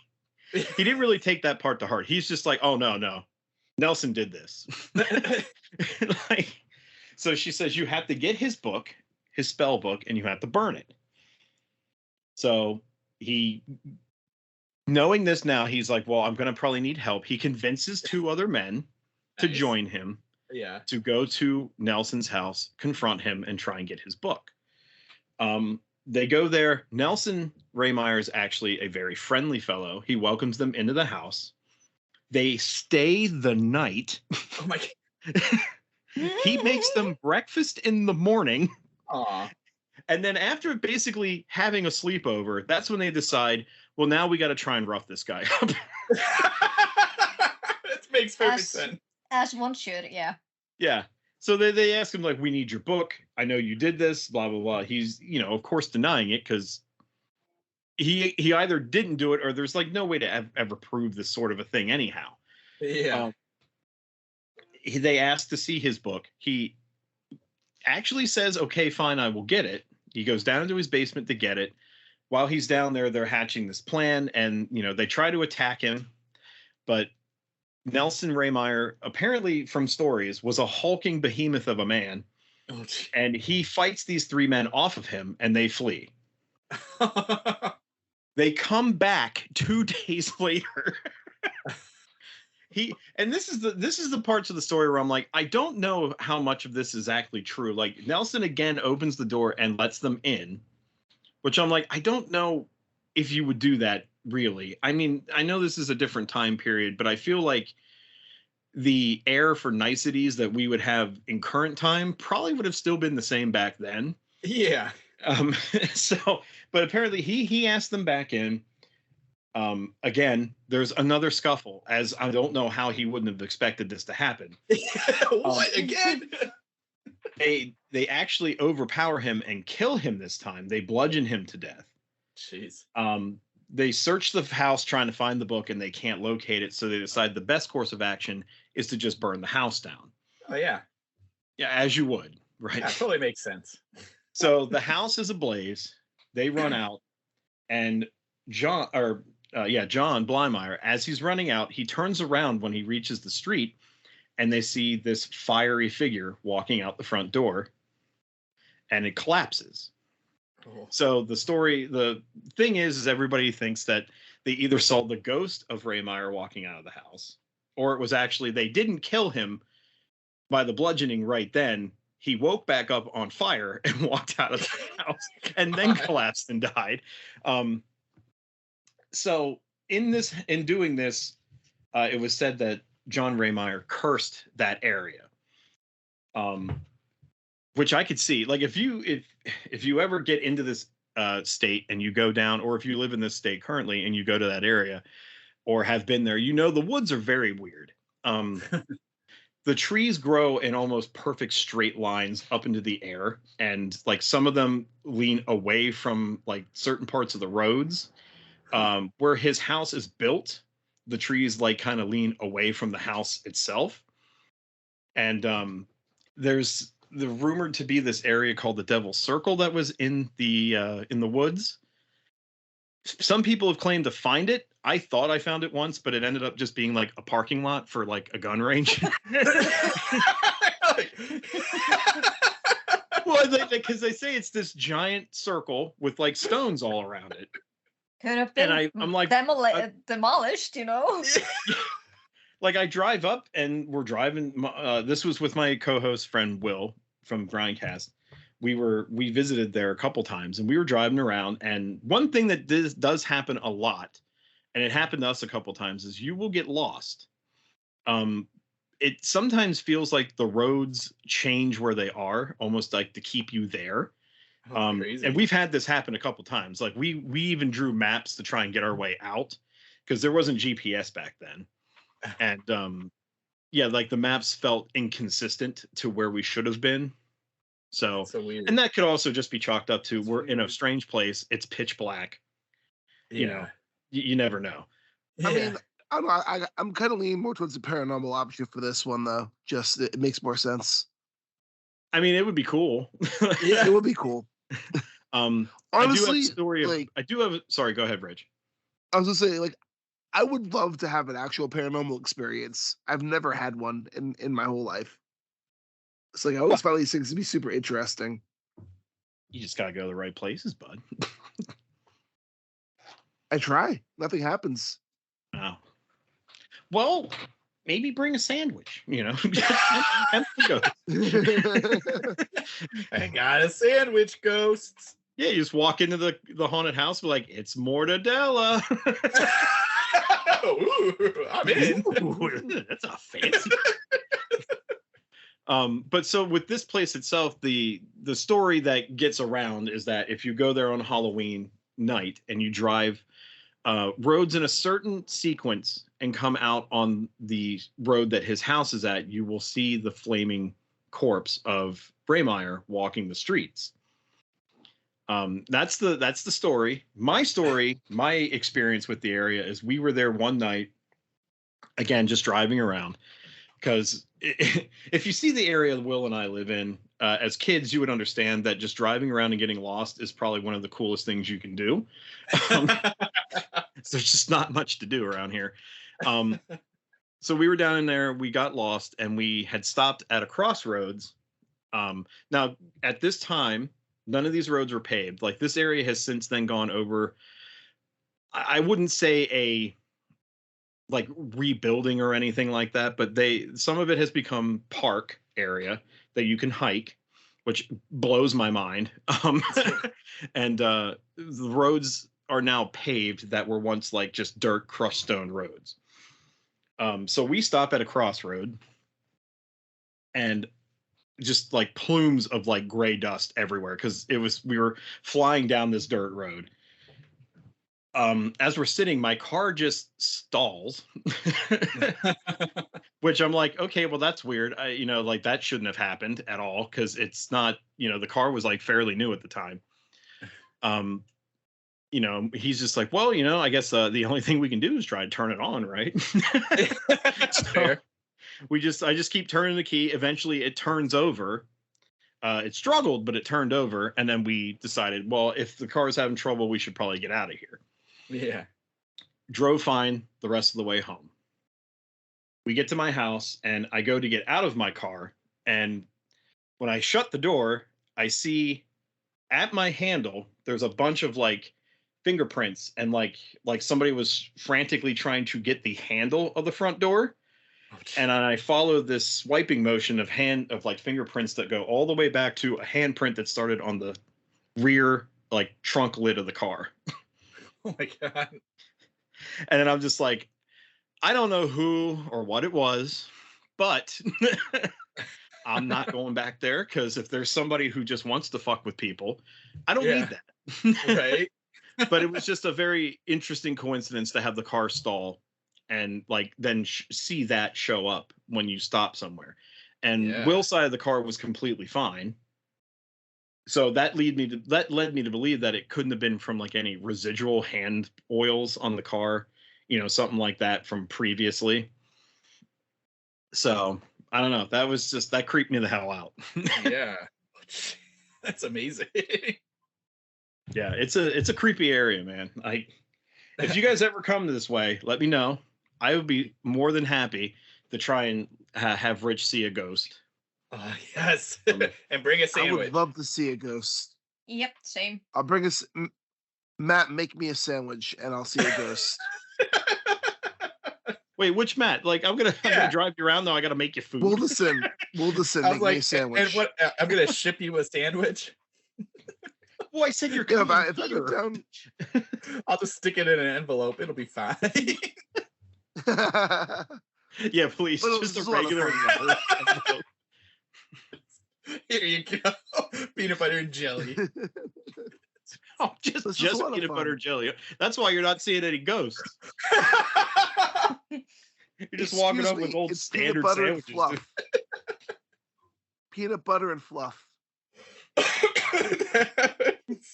take that part to heart. He's just like, oh no, Nelson did this. So she says you have to get his book, his spell book, and you have to burn it. So he, knowing this now, he's like, well, I'm going to probably need help. He convinces two other men to join him, to go to Nelson's house, confront him, and try and get his book. They go there. Nelson Raymeyer is actually a very friendly fellow. He welcomes them into the house. They stay the night. Oh my God. He makes them breakfast in the morning. Aww. And then after basically having a sleepover, that's when they decide, well, now we got to try and rough this guy up. That makes perfect sense. As one should, yeah. Yeah. So they ask him, like, we need your book. I know you did this, blah, blah, blah. He's, of course, denying it, because he either didn't do it, or there's like no way to ever prove this sort of a thing anyhow. Yeah. They ask to see his book. He actually says, okay, fine, I will get it. He goes down into his basement to get it. While he's down there, they're hatching this plan, and they try to attack him, but Nelson Raymeyer, apparently from stories, was a hulking behemoth of a man, and he fights these 3 men off of him, and they flee. They come back 2 days later. This is the parts of the story where I'm like, I don't know how much of this is actually true. Like, Nelson again opens the door and lets them in, which I'm like, I don't know if you would do that really. I mean, I know this is a different time period, but I feel like the air for niceties that we would have in current time probably would have still been the same back then. Yeah. But apparently he asked them back in. Again, there's another scuffle, as I don't know how he wouldn't have expected this to happen. What again? They actually overpower him and kill him this time. They bludgeon him to death. Jeez. They search the house trying to find the book, and they can't locate it, so they decide the best course of action is to just burn the house down. Oh, yeah. Yeah, as you would, right? That totally makes sense. So the house is ablaze. They run out, and John Blymeyer, as he's running out, he turns around when he reaches the street, and they see this fiery figure walking out the front door, and it collapses. Oh. So the thing is everybody thinks that they either saw the ghost of Raymeyer walking out of the house, or it was actually they didn't kill him by the bludgeoning right then. He woke back up on fire and walked out of the house and then collapsed and died. So in doing this, it was said that John Raymeyer cursed that area. Which I could see. Like if you ever get into this state and you go down, or if you live in this state currently and you go to that area or have been there, the woods are very weird. The trees grow in almost perfect straight lines up into the air, and like some of them lean away from like certain parts of the roads. Where his house is built, the trees like kind of lean away from the house itself. And there's the rumored to be this area called the Devil's Circle that was in the woods. Some people have claimed to find it. I thought I found it once, but it ended up just being like a parking lot for like a gun range. Well, because they say it's this giant circle with like stones all around it. Could have been I'm like demolished, Like I drive up and we're driving. This was with my co-host friend Will from Grindcast. We visited there a couple times, and we were driving around. And one thing that does happen a lot, and it happened to us a couple times, is you will get lost. It sometimes feels like the roads change where they are, almost like to keep you there. Crazy. And we've had this happen a couple times. Like we even drew maps to try and get our way out because there wasn't GPS back then. And like the maps felt inconsistent to where we should have been. So weird. And that could also just be chalked up to we're in a strange place. It's pitch black. Yeah. You never know. Yeah. I mean, I don't know. I'm kind of leaning more towards the paranormal option for this one, though. Just it makes more sense. I mean, it would be cool. Yeah, it would be cool. Honestly, sorry, go ahead, Rich. I was gonna say, like, I would love to have an actual paranormal experience. I've never had one in my whole life. It's like I always find these things to be super interesting. You just gotta go to the right places, bud. I try. Nothing happens. Oh. Well, maybe bring a sandwich, I got a sandwich, ghosts. Yeah, you just walk into the haunted house, be like, it's Mortadella. Ooh, I'm in. Ooh, that's a fancy. But so with this place itself, the story that gets around is that if you go there on Halloween night and you drive roads in a certain sequence and come out on the road that his house is at, you will see the flaming corpse of Raymeyer walking the streets. That's the story. My experience with the area is we were there one night, again, just driving around, because if you see the area Will and I live in, as kids, you would understand that just driving around and getting lost is probably one of the coolest things you can do. There's just not much to do around here. So we were down in there, we got lost, and we had stopped at a crossroads. Now, at this time, none of these roads were paved. Like, this area has since then gone over, I wouldn't say a like rebuilding or anything like that, but some of it has become park area that you can hike, which blows my mind. And the roads are now paved that were once like just dirt crushed stone roads. So we stop at a crossroad, and just like plumes of like gray dust everywhere, because we were flying down this dirt road. As we're sitting, my car just stalls, which I'm like, okay, well, that's weird. Like, that shouldn't have happened at all, because it's not, the car was like fairly new at the time. He's just like, well, I guess the only thing we can do is try to turn it on, right? So I just keep turning the key. Eventually it turns over. It struggled, but it turned over. And then we decided, well, if the car is having trouble, we should probably get out of here. Yeah. Drove fine the rest of the way home. We get to my house, and I go to get out of my car. And when I shut the door, I see at my handle, there's a bunch of like fingerprints, and like somebody was frantically trying to get the handle of the front door. And I follow this swiping motion of like fingerprints that go all the way back to a handprint that started on the rear like trunk lid of the car. Oh my God. And then I'm just like, I don't know who or what it was, but I'm not going back there, because if there's somebody who just wants to fuck with people, I don't need that. Right. But it was just a very interesting coincidence to have the car stall and like then see that show up when you stop somewhere. And Will's side of the car was completely fine. So that led me to believe that it couldn't have been from like any residual hand oils on the car, something like that from previously. So I don't know. That creeped me the hell out. Yeah. That's amazing. Yeah, it's a creepy area, man. If you guys ever come this way, let me know. I would be more than happy to try and have Rich see a ghost. Yes. And bring a sandwich. I would love to see a ghost. Yep, same. I'll bring Matt, make me a sandwich and I'll see a ghost. Wait, which Matt? Like, I'm gonna drive you around though. I gotta make you food. Wildasin, make me a sandwich. And what? I'm gonna ship you a sandwich. Well, I said you're coming. Yeah, if I go down, I'll just stick it in an envilope. It'll be fine. Yeah, please. Just a regular envelope. Here you go. Peanut butter and jelly. Oh, just peanut butter and jelly. That's why you're not seeing any ghosts. You're just walking up with old standard peanut butter sandwiches. And fluff. Peanut butter and fluff.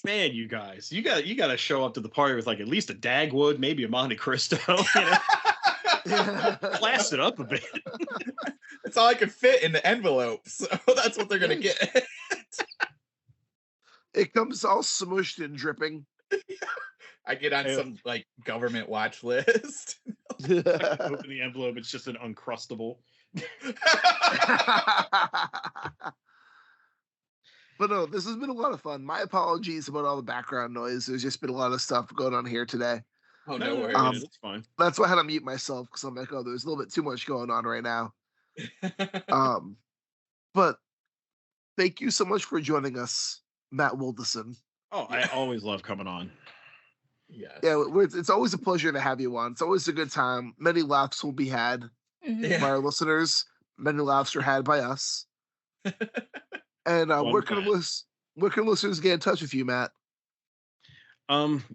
Man, you guys, you got to show up to the party with like at least a Dagwood, maybe a Monte Cristo. Class it up a bit. That's all I could fit in the envelope, so that's what they're gonna get. It comes all smushed and dripping. I get on some like government watch list. Open the envelope, it's just an Uncrustable. But no, this has been a lot of fun. My apologies about all the background noise. There's just been a lot of stuff going on here today. Oh, no worries. It's fine. That's why I had to mute myself, because I'm like, oh, there's a little bit too much going on right now. But thank you so much for joining us, Matt Wildasin. Oh, I always love coming on. Yes. Yeah, it's always a pleasure to have you on. It's always a good time. Many laughs will be had by our listeners. Many laughs are had by us. And where can listeners get in touch with you, Matt?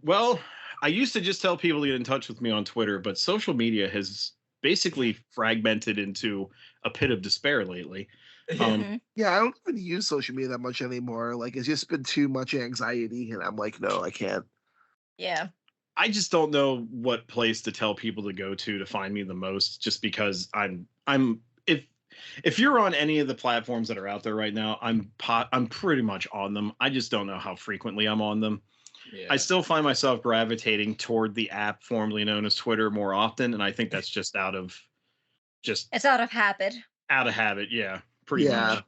Well, I used to just tell people to get in touch with me on Twitter, but social media has basically fragmented into a pit of despair lately. Yeah, I don't even use social media that much anymore. Like, it's just been too much anxiety, and I'm like, no, I can't. Yeah. I just don't know what place to tell people to go to find me the most, just because if you're on any of the platforms that are out there right now, I'm pretty much on them. I just don't know how frequently I'm on them. Yeah. I still find myself gravitating toward the app formerly known as Twitter more often, and I think that's just It's out of habit. Yeah, pretty much.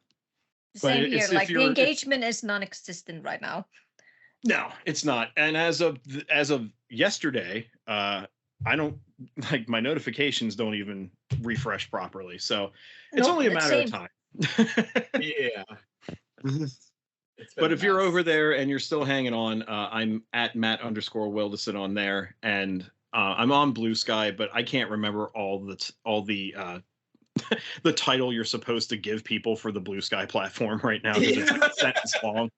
Same But here. Like the engagement is non-existent right now. No, it's not. And as of yesterday, I don't like my notifications don't even refresh properly. So it's only a matter of time. Yeah. But if you're over there and you're still hanging on, I'm at Matt_Wildasin on there, and I'm on Blue Sky, but I can't remember all the the title you're supposed to give people for the Blue Sky platform right now because it's a sentence long.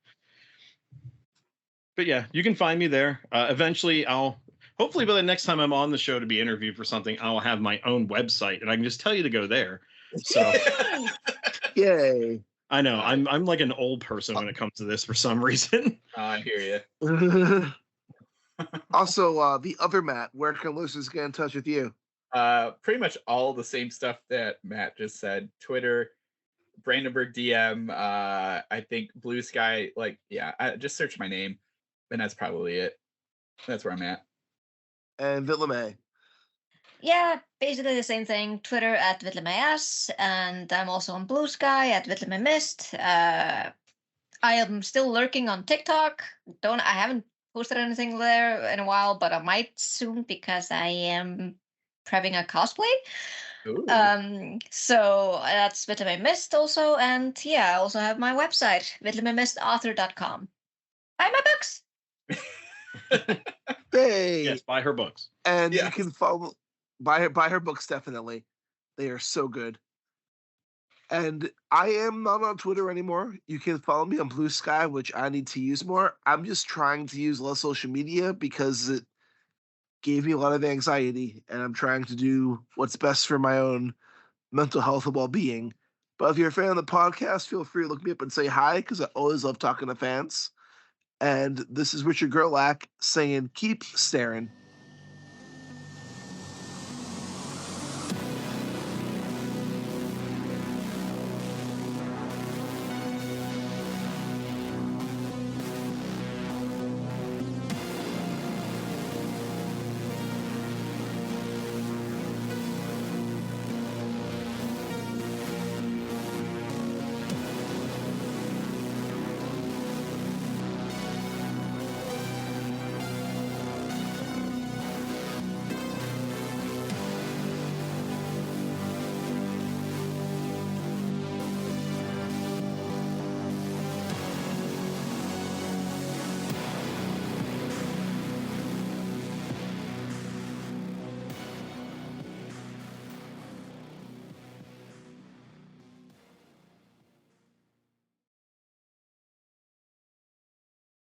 But yeah, you can find me there. Eventually, hopefully by the next time I'm on the show to be interviewed for something, I'll have my own website, and I can just tell you to go there. So, yay! I know I'm like an old person when it comes to this for some reason. I hear you. Also, the other Matt, where can listeners get in touch with you? Pretty much all the same stuff that Matt just said. Twitter, Brandenburg DM. I think Blue Sky. Just search my name, and that's probably it. That's where I'm at. And Vitlamay. Yeah, basically the same thing. Twitter at VitlamayS, and I'm also on Blue Sky at VitlamayMist. I am still lurking on TikTok. I haven't posted anything there in a while, but I might soon because I am prepping a cosplay. Ooh. So that's VitlamayMist also, and yeah, I also have my website, VitlamayMistAuthor.com. Buy my books. Hey. Yes, buy her books. And you can buy her books, definitely. They are so good. And I am not on Twitter anymore. You can follow me on Blue Sky, which I need to use more. I'm just trying to use less social media because it gave me a lot of anxiety, and I'm trying to do what's best for my own mental health and well-being. But if you're a fan of the podcast, feel free to look me up and say hi, because I always love talking to fans. And this is Richard Gerlach saying, keep staring.